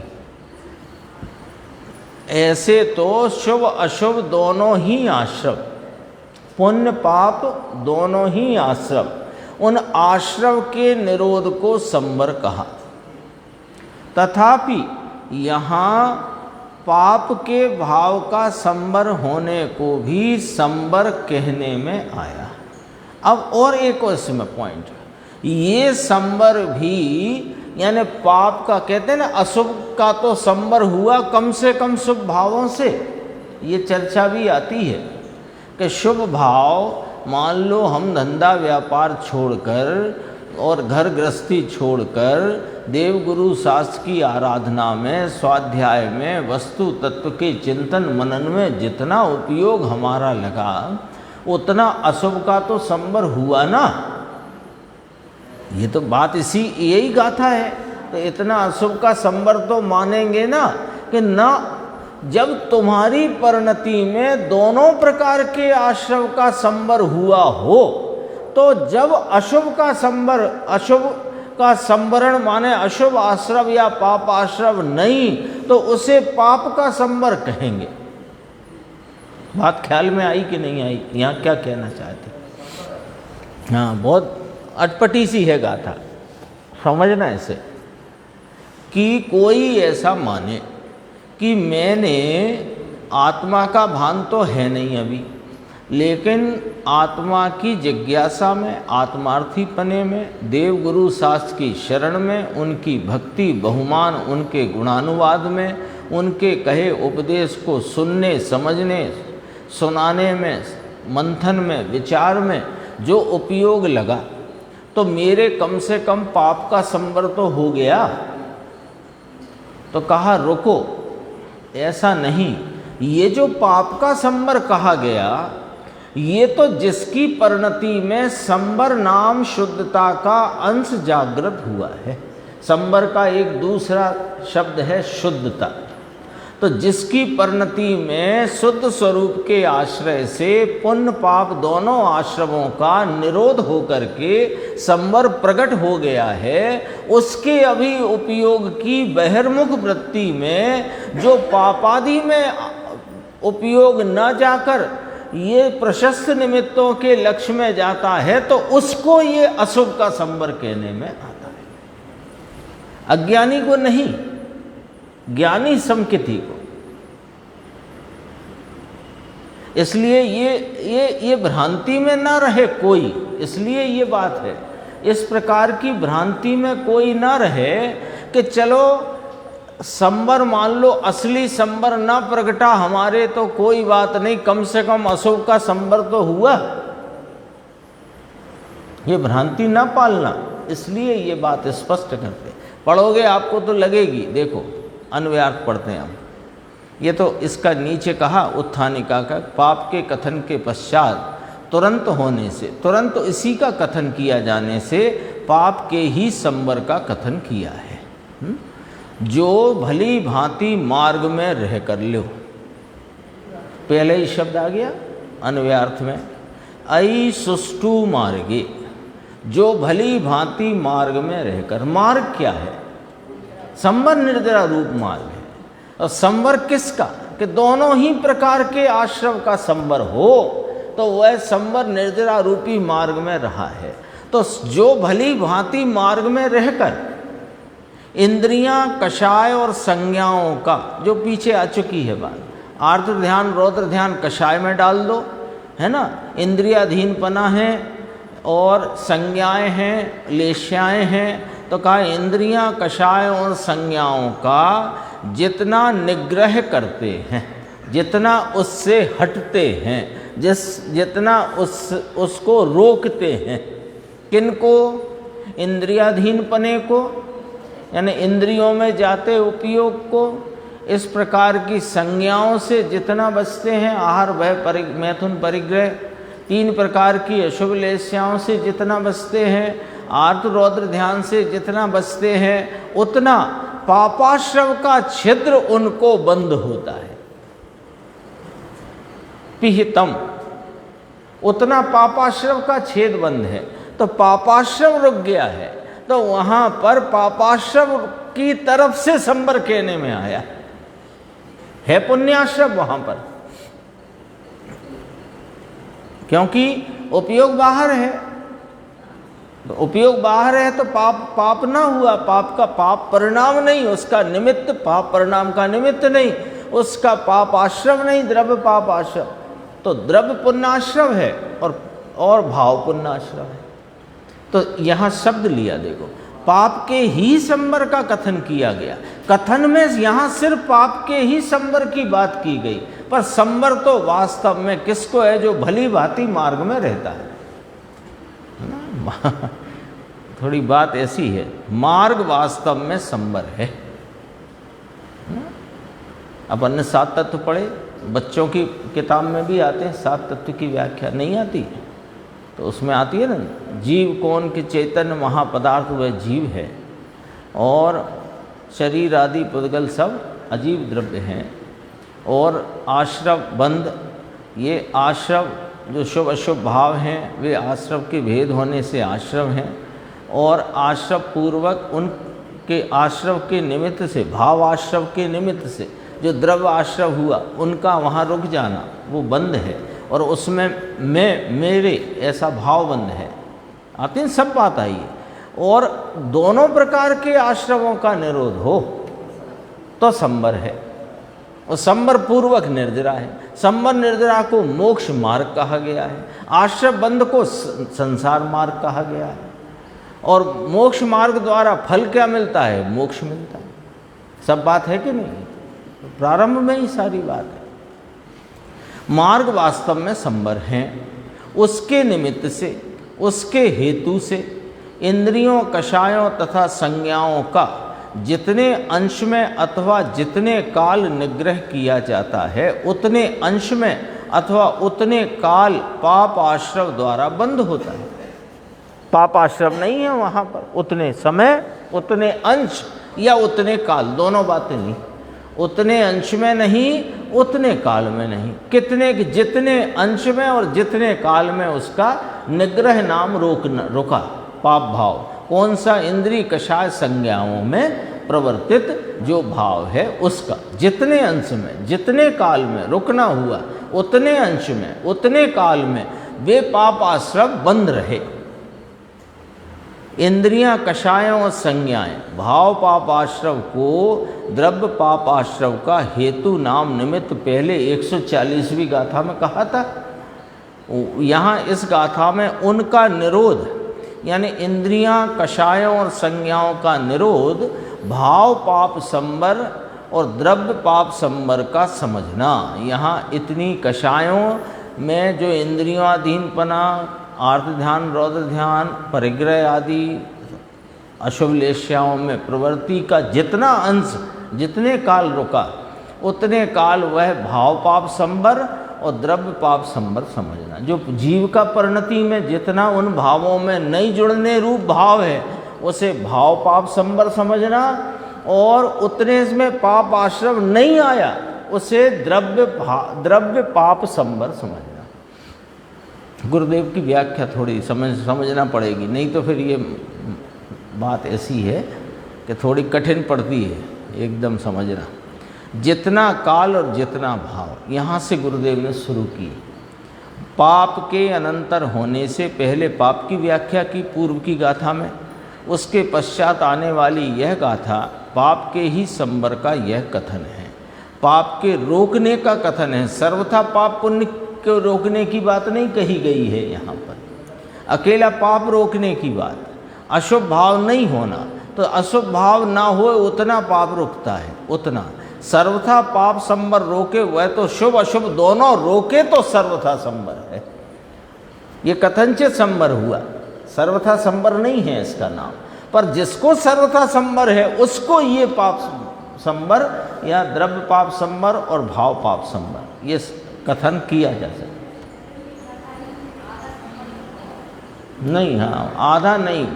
ऐसे तो शुभ अशुभ दोनों ही आश्रव, पुण्य पाप दोनों ही आश्रव, उन आश्रव के निरोध को संवर कहा। तथापि यहाँ पाप के भाव का संवर होने को भी संवर कहने में आया। अब और एक इसमें पॉइंट, ये संवर भी यानी पाप का, कहते हैं ना अशुभ का तो संवर हुआ कम से कम शुभ भावों से। ये चर्चा भी आती है कि शुभ भाव, मान लो हम धंधा व्यापार छोड़कर और घर गृहस्थी छोड़कर देव गुरु शास्त्र की आराधना में, स्वाध्याय में, वस्तु तत्व के चिंतन मनन में जितना उपयोग हमारा लगा, उतना अशुभ का तो संवर हुआ ना। ये तो बात इसी यही गाथा है। तो इतना अशुभ का संवर तो मानेंगे ना कि ना, जब तुम्हारी परिणति में दोनों प्रकार के आश्रव का संवर हुआ हो, तो जब अशुभ का संवर, अशुभ का संवरण माने अशुभ आश्रव या पाप आश्रव नहीं, तो उसे पाप का संवर कहेंगे। बात ख्याल में आई कि नहीं आई? यहाँ क्या कहना चाहते? हाँ, बहुत अटपटी सी है गाथा, समझना ऐसे कि कोई ऐसा माने कि मैंने आत्मा का भान तो है नहीं अभी, लेकिन आत्मा की जिज्ञासा में, आत्मार्थी पने में, देव गुरु शास्त्र की शरण में, उनकी भक्ति बहुमान, उनके गुणानुवाद में, उनके कहे उपदेश को सुनने, समझने, सुनाने में, मंथन में, विचार में जो उपयोग लगा, तो मेरे कम से कम पाप का संवर तो हो गया। तो कहा रुको, ऐसा नहीं, ये जो पाप का संवर कहा गया, ये तो जिसकी परिणति में संवर नाम शुद्धता का अंश जागृत हुआ है। संवर का एक दूसरा शब्द है शुद्धता। तो जिसकी परिणति में शुद्ध स्वरूप के आश्रय से पुण्य पाप दोनों आश्रमों का निरोध होकर के संवर प्रकट हो गया है, उसके अभी उपयोग की बहिर्मुख वृत्ति में जो पापादि में उपयोग न जाकर ये प्रशस्त निमित्तों के लक्ष्य में जाता है, तो उसको ये अशुभ का संवर कहने में आता है, अज्ञानी को नहीं, ज्ञानी समकिति को। इसलिए ये भ्रांति में ना रहे कोई, इसलिए ये बात है, इस प्रकार की भ्रांति में कोई ना रहे कि चलो संवर मान लो, असली संवर ना प्रगटा हमारे तो कोई बात नहीं, कम से कम अशुभ का संवर तो हुआ। ये भ्रांति ना पालना, इसलिए ये बात स्पष्ट करते। पढ़ोगे आपको तो लगेगी, देखो अन्वयार्थ पढ़ते हैं हम। ये तो इसका नीचे कहा उत्थानिका का, पाप के कथन के पश्चात तुरंत होने से, तुरंत इसी का कथन किया जाने से पाप के ही संवर का कथन किया है। जो भली भांति मार्ग में रह कर लो, पहले ही शब्द आ गया अन्वयार्थ में, अई सुष्टु मार्गे, जो भली भांति मार्ग में रहकर। मार्ग क्या है? संवर निर्जरा रूप मार्ग है। और संवर किसका? कि दोनों ही प्रकार के आश्रव का संवर हो, तो वह संवर निर्जरा रूपी मार्ग में रहा है। तो जो भली भांति मार्ग में रहकर इंद्रियां, कषाय और संज्ञाओं का, जो पीछे आ चुकी है बात, आर्द्र ध्यान, रौद्र ध्यान कषाय में डाल दो, है ना, इंद्रियाधीनपना है और संज्ञाएं हैं, लेश्याएं हैं। तो कहा इंद्रियां, कषाय और संज्ञाओं का जितना निग्रह करते हैं, जितना उससे हटते हैं, जितना उसको रोकते हैं, किनको? इंद्रियाधीनपने को, यानी इंद्रियों में जाते उपयोग को, इस प्रकार की संज्ञाओं से जितना बचते हैं, आहार, भय, मैथुन, परिग्रह, 3 प्रकार की अशुभ लेस्याओं से जितना बचते हैं, आर्त रौद्र ध्यान से जितना बचते हैं, उतना पापाश्रव का छिद्र उनको बंद होता है। पिहितम, उतना पापाश्रव का छेद बंद है। तो पापाश्रव रुक गया है, तो वहां पर पापाश्रव की तरफ से संवर कहने में आया है, पुण्याश्रव वहां पर, क्योंकि उपयोग बाहर है। तो उपयोग बाहर है तो पाप ना हुआ, पाप का पाप परिणाम नहीं, उसका निमित्त, पाप परिणाम का निमित्त नहीं, उसका पाप आश्रव नहीं, द्रव्य पाप आश्रव। तो द्रव्य पुण्याश्रव है और भाव पुण्याश्रव है। तो यहाँ शब्द लिया, देखो, पाप के ही संवर का कथन किया गया। कथन में यहाँ सिर्फ पाप के ही संवर की बात की गई, पर संवर तो वास्तव में किसको है? जो भली भांति मार्ग में रहता है। थोड़ी बात ऐसी है, मार्ग वास्तव में संवर है। अपन ने 7 तत्व पढ़े, बच्चों की किताब में भी आते हैं 7 तत्व की व्याख्या, नहीं आती? तो उसमें आती है ना, जीव कौन कि चैतन्य महापदार्थ वह जीव है, और शरीर आदि पुद्गल सब अजीव द्रव्य हैं, और आश्रव बंध, ये आश्रव जो शुभ अशुभ भाव हैं वे आश्रव के भेद होने से आश्रव हैं, और आश्रव पूर्वक उनके आश्रव के निमित्त से, भाव आश्रव के निमित्त से जो द्रव्य आश्रव हुआ उनका वहाँ रुक जाना वो बंध है, और उसमें मैं मेरे ऐसा भाव बंध है। आते हैं सब बात आई है। और दोनों प्रकार के आश्रवों का निरोध हो तो संवर है, और संवर पूर्वक निर्जरा है। संवर निर्जरा को मोक्ष मार्ग कहा गया है, आश्रव बंध को संसार मार्ग कहा गया है, और मोक्ष मार्ग द्वारा फल क्या मिलता है? मोक्ष मिलता है। सब बात है कि नहीं? प्रारंभ में ही सारी बात है। मार्ग वास्तव में संवर हैं, उसके निमित्त से, उसके हेतु से इंद्रियों, कषायों तथा संज्ञाओं का जितने अंश में अथवा जितने काल निग्रह किया जाता है उतने अंश में अथवा उतने काल पाप आश्रव द्वारा बंद होता है। पाप आश्रव नहीं है वहाँ पर, उतने समय, उतने अंश या उतने काल, दोनों बातें नहीं। उतने अंश में नहीं, उतने काल में नहीं, कितने जितने अंश में और जितने काल में उसका निग्रह नाम रोका पाप भाव। कौन सा? इंद्रिय कषाय संज्ञाओं में प्रवर्तित जो भाव है उसका जितने अंश में, जितने काल में रुकना हुआ उतने अंश में, उतने काल में वे पाप आश्रव बंद रहे। इंद्रियां, कषायों और संज्ञाएं भाव पाप आश्रव को द्रव्य पाप आश्रव का हेतु नाम निमित्त पहले 140वीं गाथा में कहा था। यहाँ इस गाथा में उनका निरोध, यानी इंद्रियां, कषायों और संज्ञाओं का निरोध भाव पाप संवर और द्रव्य पाप संवर का समझना। यहाँ इतनी कषायों में जो इंद्रियाधीनपना, आर्त ध्यान, रौद्र ध्यान, परिग्रह आदि अशुभ लेश्याओं में प्रवृत्ति का जितना अंश, जितने काल रुका उतने काल वह भाव पाप संवर और द्रव्य पाप संवर समझना। जो जीव का परिणति में जितना उन भावों में नहीं जुड़ने रूप भाव है उसे भाव पाप संवर समझना, और उतने में पाप आश्रव नहीं आया उसे द्रव्य पाप संवर समझना। गुरुदेव की व्याख्या थोड़ी समझना पड़ेगी, नहीं तो फिर ये बात ऐसी है कि थोड़ी कठिन पड़ती है एकदम समझना। जितना काल और जितना भाव, यहाँ से गुरुदेव ने शुरू की। पाप के अनंतर होने से पहले पाप की व्याख्या की पूर्व की गाथा में, उसके पश्चात आने वाली यह गाथा पाप के ही संवर का यह कथन है, पाप के रोकने का कथन है। सर्वथा पाप पुण्य को रोकने की बात नहीं कही गई है यहाँ पर, अकेला पाप रोकने की बात। अशुभ भाव नहीं होना, तो अशुभ भाव ना हो उतना पाप रुकता है, उतना। सर्वथा पाप संवर रोके वह तो शुभ अशुभ दोनों रोके तो सर्वथा संवर है। ये कथनचित संवर हुआ, सर्वथा संवर नहीं है इसका नाम। पर जिसको सर्वथा संवर है उसको ये पाप संवर या द्रव्य पाप संवर और भाव पाप संवर ये कथन किया जा सकता नहीं। हाँ, आधा नहीं,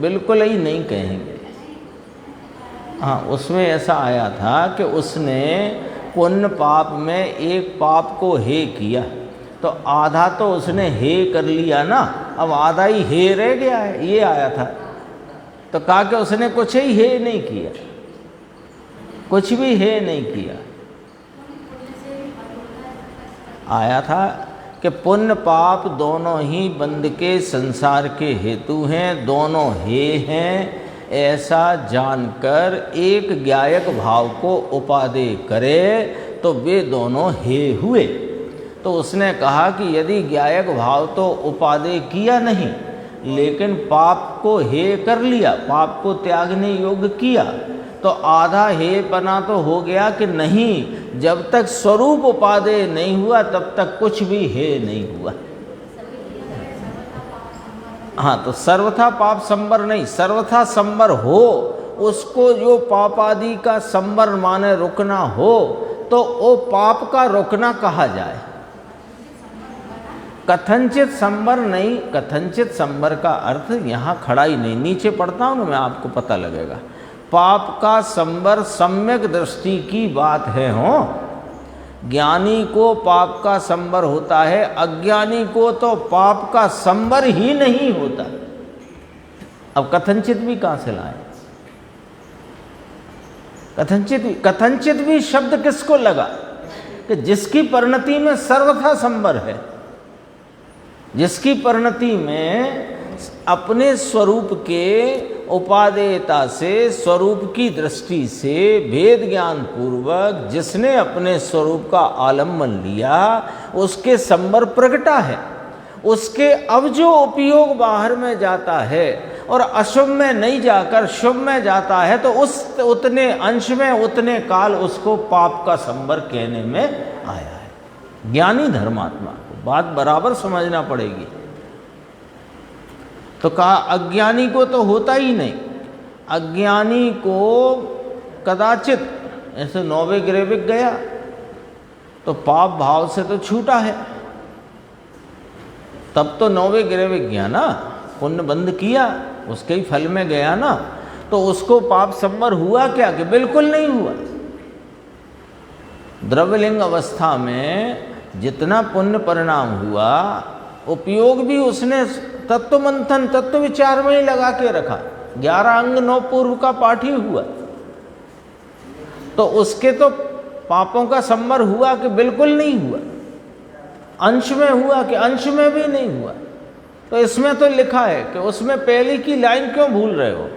बिल्कुल ही नहीं कहेंगे। हाँ, उसमें ऐसा आया था कि उसने पुण्य पाप में एक पाप को हे किया, तो आधा तो उसने हे कर लिया ना, अब आधा ही हे रह गया है, ये आया था। तो कहा कि उसने कुछ ही हे नहीं किया, कुछ भी हे नहीं किया। आया था कि पुण्य पाप दोनों ही बंध के संसार के हेतु हैं, दोनों हे हैं, ऐसा जानकर एक ज्ञायक भाव को उपादेय करे तो वे दोनों हे हुए। तो उसने कहा कि यदि ज्ञायक भाव तो उपादेय किया नहीं लेकिन पाप को हे कर लिया, पाप को त्यागने योग्य किया, तो आधा हे बना तो हो गया कि नहीं, जब तक स्वरूप उपादेय नहीं हुआ तब तक कुछ भी हे नहीं हुआ। हाँ, तो सर्वथा पाप संवर नहीं, सर्वथा संवर हो उसको जो पाप आदि का संवर माने रुकना हो तो वो पाप का रुकना कहा जाए। कथनचित संबर नहीं, कथनचित संबर का अर्थ यहाँ खड़ा ही नहीं, नीचे पढ़ता हूँ ना मैं, आपको पता लगेगा। पाप का संबर सम्यक दृष्टि की बात है। हो, ज्ञानी को पाप का संबर होता है, अज्ञानी को तो पाप का संबर ही नहीं होता। अब कथनचित भी कहाँ से लाए? कथनचित भी शब्द किसको लगा? कि जिसकी परिणति में सर्वथा संबर है, जिसकी परिणति में अपने स्वरूप के उपादेयता से, स्वरूप की दृष्टि से भेद ज्ञान पूर्वक जिसने अपने स्वरूप का आलम्बन लिया, उसके संबर प्रगटा है। उसके अब जो उपयोग बाहर में जाता है और अशुभ में नहीं जाकर शुभ में जाता है, तो उस उतने अंश में उतने काल उसको पाप का संबर कहने में आया है। ज्ञानी धर्मात्मा को बात बराबर समझना पड़ेगी। तो कहा अज्ञानी को तो होता ही नहीं। अज्ञानी को कदाचित ऐसे नौवे ग्रेविक गया तो पाप भाव से तो छूटा है, तब तो नौवे ग्रेविक गया ना, पुण्य बंद किया, उसके ही फल में गया ना, तो उसको पाप संबर हुआ क्या? कि बिल्कुल नहीं हुआ। द्रव्यलिंग अवस्था में जितना पुण्य परिणाम हुआ, उपयोग भी उसने तत्व मंथन, तत्व विचार में ही लगा के रखा। 11 अंग 9 पूर्व का पाठ ही हुआ, तो उसके तो पापों का संबर हुआ कि बिल्कुल नहीं हुआ, अंश में हुआ कि अंश में भी नहीं हुआ। तो इसमें तो लिखा है कि उसमें पहले की लाइन क्यों भूल रहे हो?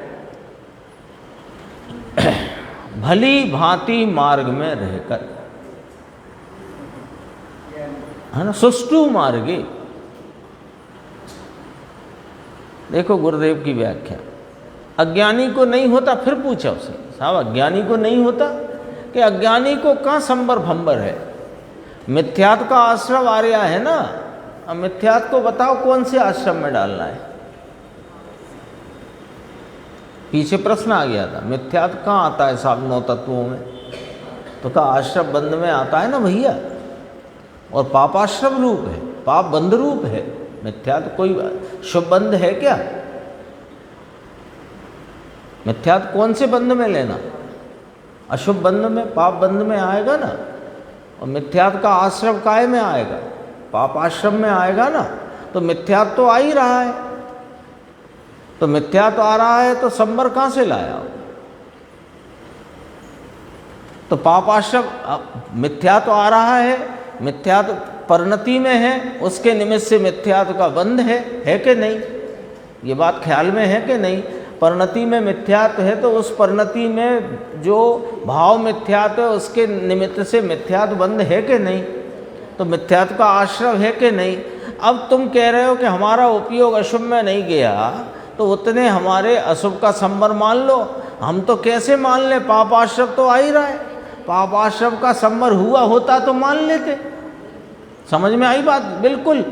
भली भांति मार्ग में रहकर, है ना, सुष्टु मार्गे। देखो गुरुदेव की व्याख्या, अज्ञानी को नहीं होता। फिर पूछा उसने, साहब अज्ञानी को नहीं होता? कि अज्ञानी को कहाँ संबर फंबर है? मिथ्यात्व का आश्रम आ रहा है ना। अब मिथ्यात्व को बताओ कौन से आश्रम में डालना है? पीछे प्रश्न आ गया था, मिथ्यात्व कहाँ आता है साहब 9 तत्वों में? तो कहा आश्रम बंद में आता है ना भैया, और पापाश्रम रूप है, पाप बंध रूप है। मिथ्यात्व कोई शुभ बंध है क्या? मिथ्यात्व कौन से बंध में लेना? अशुभ बंध में, पाप बंध में आएगा ना। और मिथ्यात्व का आश्रम काय में आएगा? पाप आश्रम में आएगा ना। तो मिथ्यात्व तो आ ही रहा है, तो मिथ्यात्व आ रहा है तो संबर कहाँ से लाया? तो पाप आश्रम, मिथ्यात्व आ रहा है, मिथ्यात्व परिणति में है, उसके निमित्त से मिथ्यात्व का बंध है कि नहीं? ये बात ख्याल में है कि नहीं? परिणति में मिथ्यात्व है तो उस परिणति में जो भाव मिथ्यात्व है उसके निमित्त से मिथ्यात्व बंध है कि नहीं? तो मिथ्यात्व का आश्रय है कि नहीं? अब तुम कह रहे हो कि हमारा उपयोग अशुभ में नहीं गया, तो उतने हमारे अशुभ का संबर मान लो। हम तो कैसे मान ले? पाप आश्रय तो आ ही रहा है। पाप आश्रय का संबर हुआ होता तो मान लेते। समझ में आई बात? बिल्कुल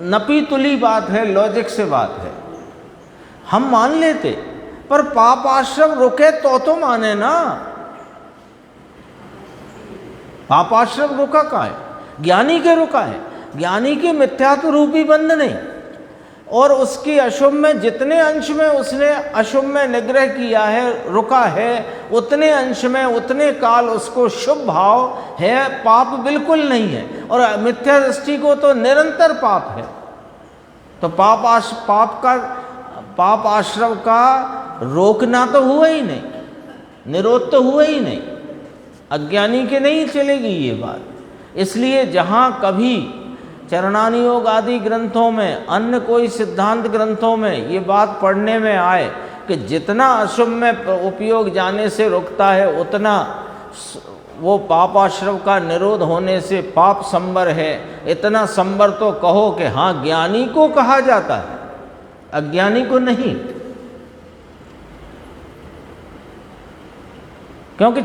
नपी तुली बात है, लॉजिक से बात है, हम मान लेते। पर पाप आश्रम रुके तो माने ना। पाप आश्रम रुका कहाँ है? ज्ञानी के रुका है। ज्ञानी के मिथ्यात्व रूपी बंध नहीं, और उसकी अशुभ में जितने अंश में उसने अशुभ में निग्रह किया है, रुका है, उतने अंश में उतने काल उसको शुभ भाव है, पाप बिल्कुल नहीं है। और मिथ्या दृष्टि को तो निरंतर पाप है। तो पाप आश्रम का रोकना तो हुआ ही नहीं, निरोध तो हुआ ही नहीं। अज्ञानी के नहीं चलेगी ये बात। इसलिए जहाँ कभी चरणानी योग आदि ग्रंथों में, अन्य कोई सिद्धांत ग्रंथों में ये बात पढ़ने में आए कि जितना अशुभ में उपयोग जाने से रोकता है, उतना वो पाप आश्रम का निरोध होने से पाप संबर है, इतना संबर तो कहो कि हाँ ज्ञानी को कहा जाता है, अज्ञानी को नहीं। क्योंकि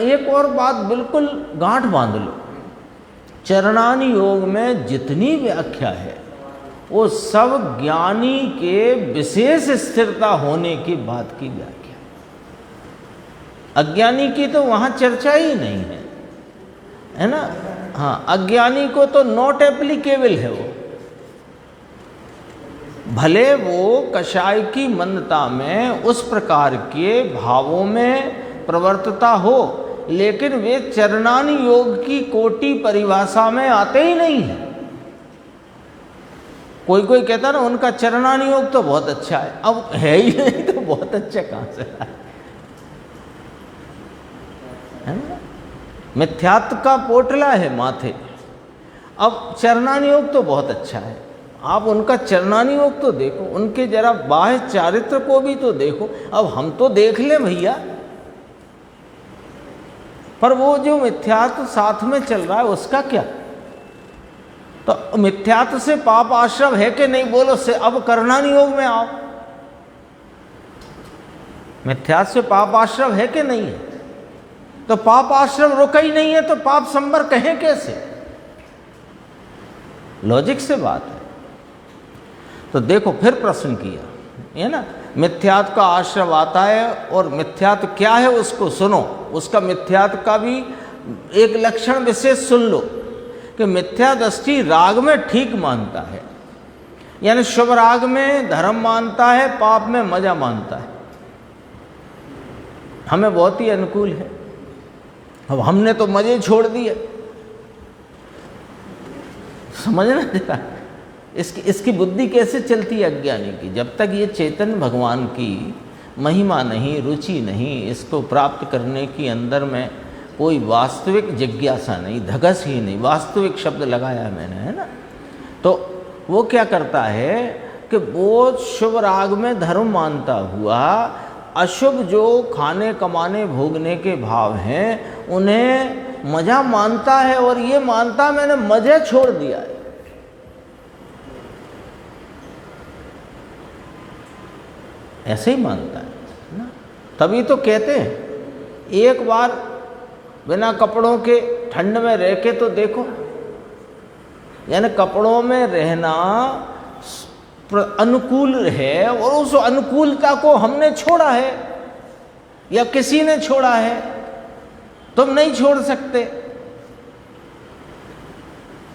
एक और बात बिल्कुल गांठ बांध लो, चरणानी योग में जितनी व्याख्या है वो सब ज्ञानी के विशेष स्थिरता होने की बात की व्याख्या। अज्ञानी की तो वहाँ चर्चा ही नहीं है ना। हाँ, अज्ञानी को तो नॉट एप्लीकेबल है वो। भले वो कषाय की मंदता में उस प्रकार के भावों में प्रवर्तता हो, लेकिन वे चरणानि योग की कोटि परिभाषा में आते ही नहीं है। कोई कोई कहता ना उनका चरणानि योग तो बहुत अच्छा है, अब है ही नहीं तो बहुत अच्छा कहां से है ना? मिथ्यात्व का पोटला है माथे, अब चरणानि योग तो बहुत अच्छा है। आप उनका चरणानि योग तो देखो, उनके जरा बाह्य चारित्र को भी तो देखो। अब हम तो देख लें भैया, पर वो जो मिथ्यात्व साथ में चल रहा है उसका क्या? तो मिथ्यात्व से पाप आश्रम है कि नहीं बोलो से, अब करणानि योग में आओ। मिथ्यात्व से पाप आश्रम है कि नहीं है? तो पाप आश्रम रुका ही नहीं है तो पाप संबर कहें कैसे? लॉजिक से बात है। तो देखो फिर प्रश्न किया है ना, मिथ्यात्व का आश्रय आता है, और मिथ्यात्व क्या है उसको सुनो। उसका मिथ्यात्व का भी एक लक्षण विशेष सुन लो कि मिथ्या दृष्टि राग में ठीक मानता है, यानी शुभ राग में धर्म मानता है, पाप में मजा मानता है। हमें बहुत ही अनुकूल है, अब हमने तो मजे छोड़ दिए। समझना जरा इसकी बुद्धि कैसे चलती है अज्ञानी की। जब तक ये चैतन्य भगवान की महिमा नहीं, रुचि नहीं, इसको प्राप्त करने की अंदर में कोई वास्तविक जिज्ञासा नहीं, धगस ही नहीं, वास्तविक शब्द लगाया मैंने, है ना। तो वो क्या करता है कि वो शुभ राग में धर्म मानता हुआ अशुभ जो खाने कमाने भोगने के भाव हैं उन्हें मजा मानता है, और ये मानता मैंने मजा छोड़ दिया है। ऐसे ही मानता है ना। तभी तो कहते हैं एक बार बिना कपड़ों के ठंड में रह के तो देखो, यानी कपड़ों में रहना अनुकूल है, और उस अनुकूलता को हमने छोड़ा है या किसी ने छोड़ा है, तुम नहीं छोड़ सकते।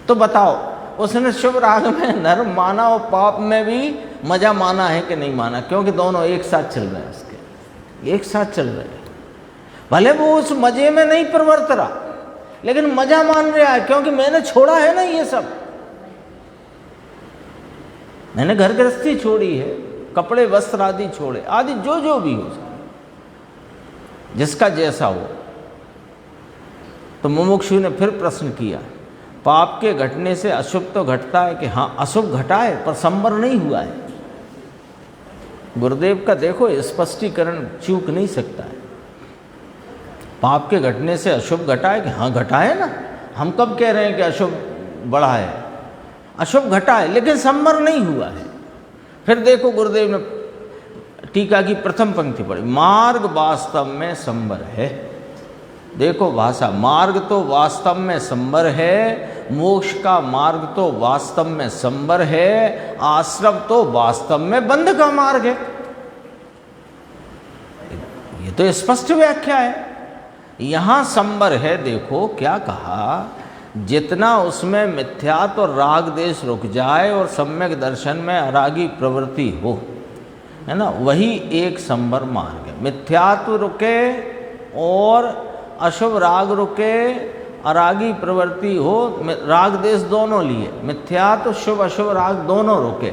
तो बताओ उसने शुभ राग में नर्म माना और पाप में भी मजा माना है कि नहीं माना? क्योंकि दोनों एक साथ चल रहे हैं, उसके एक साथ चल रहे हैं। भले वो उस मजे में नहीं प्रवर्त रहा, लेकिन मजा मान रहा है, क्योंकि मैंने छोड़ा है ना ये सब। मैंने घर गृहस्थी छोड़ी है, कपड़े वस्त्र आदि छोड़े, आदि जो जो भी हो, जिसका जैसा हो। तो मुमुक्षु ने फिर प्रश्न किया, पाप के घटने से अशुभ तो घटता है कि हाँ अशुभ घटा है, पर संवर नहीं हुआ है। गुरुदेव का देखो स्पष्टीकरण चूक नहीं सकता है। पाप के घटने से अशुभ घटा है कि हाँ घटा है ना। हम कब कह रहे हैं कि अशुभ बढ़ा है? अशुभ घटा है, लेकिन संवर नहीं हुआ है। फिर देखो गुरुदेव ने टीका की प्रथम पंक्ति पढ़ी, मार्ग वास्तव में संवर है। देखो भाषा, मार्ग तो वास्तव में संवर है, मोक्ष का मार्ग तो वास्तव में संवर है, आश्रम तो वास्तव में बंध का मार्ग है। ये तो स्पष्ट व्याख्या है। यहां संवर है, देखो क्या कहा, जितना उसमें मिथ्यात्व और राग देश रुक जाए और सम्यक दर्शन में अरागी प्रवृत्ति हो, है ना, वही एक संवर मार्ग है। मिथ्यात्व रुके और अशुभ राग रुके, अरागी प्रवृत्ति हो, राग देश दोनों लिए, मिथ्यात्व शुभ अशुभ राग दोनों रुके,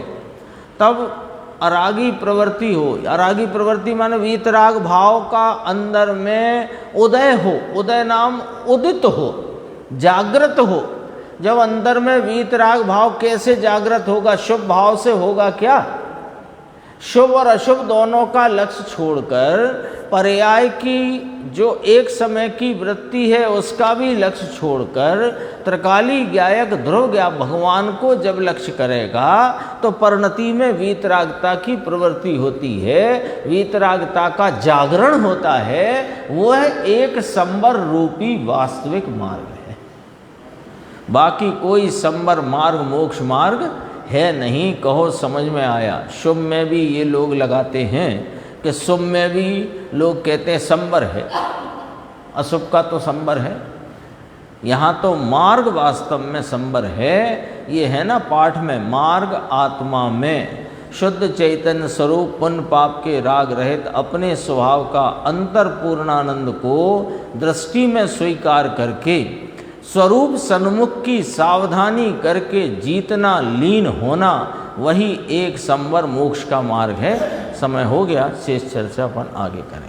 तब अरागी प्रवृत्ति हो। अरागी प्रवृत्ति माने वीतराग भाव का अंदर में उदय हो, उदय नाम उदित हो, जागृत हो। जब अंदर में वीतराग भाव कैसे जागृत होगा? शुभ भाव से होगा क्या? शुभ और अशुभ दोनों का लक्ष्य छोड़कर पर्याय की जो एक समय की वृत्ति है उसका भी लक्ष्य छोड़कर त्रिकाली गायक ध्रुव ज्ञा भगवान को जब लक्ष्य करेगा तो परिणति में वीतरागता की प्रवृत्ति होती है, वीतरागता का जागरण होता है। वह एक संवर रूपी वास्तविक मार्ग है। बाकी कोई संवर मार्ग मोक्ष मार्ग है नहीं। कहो समझ में आया? शुभ में भी ये लोग लगाते हैं कि शुभ में भी लोग कहते हैं संवर है, अशुभ का तो संवर है। यहाँ तो मार्ग वास्तव में संवर है। ये है ना पाठ में, मार्ग आत्मा में। शुद्ध चैतन्य स्वरूप पुण्य पाप के राग रहित अपने स्वभाव का अंतर पूर्णानंद को दृष्टि में स्वीकार करके स्वरूप सन्मुख की सावधानी करके जीतना, लीन होना, वही एक संवर मोक्ष का मार्ग है। समय हो गया, शेष चर्चा अपन आगे करें।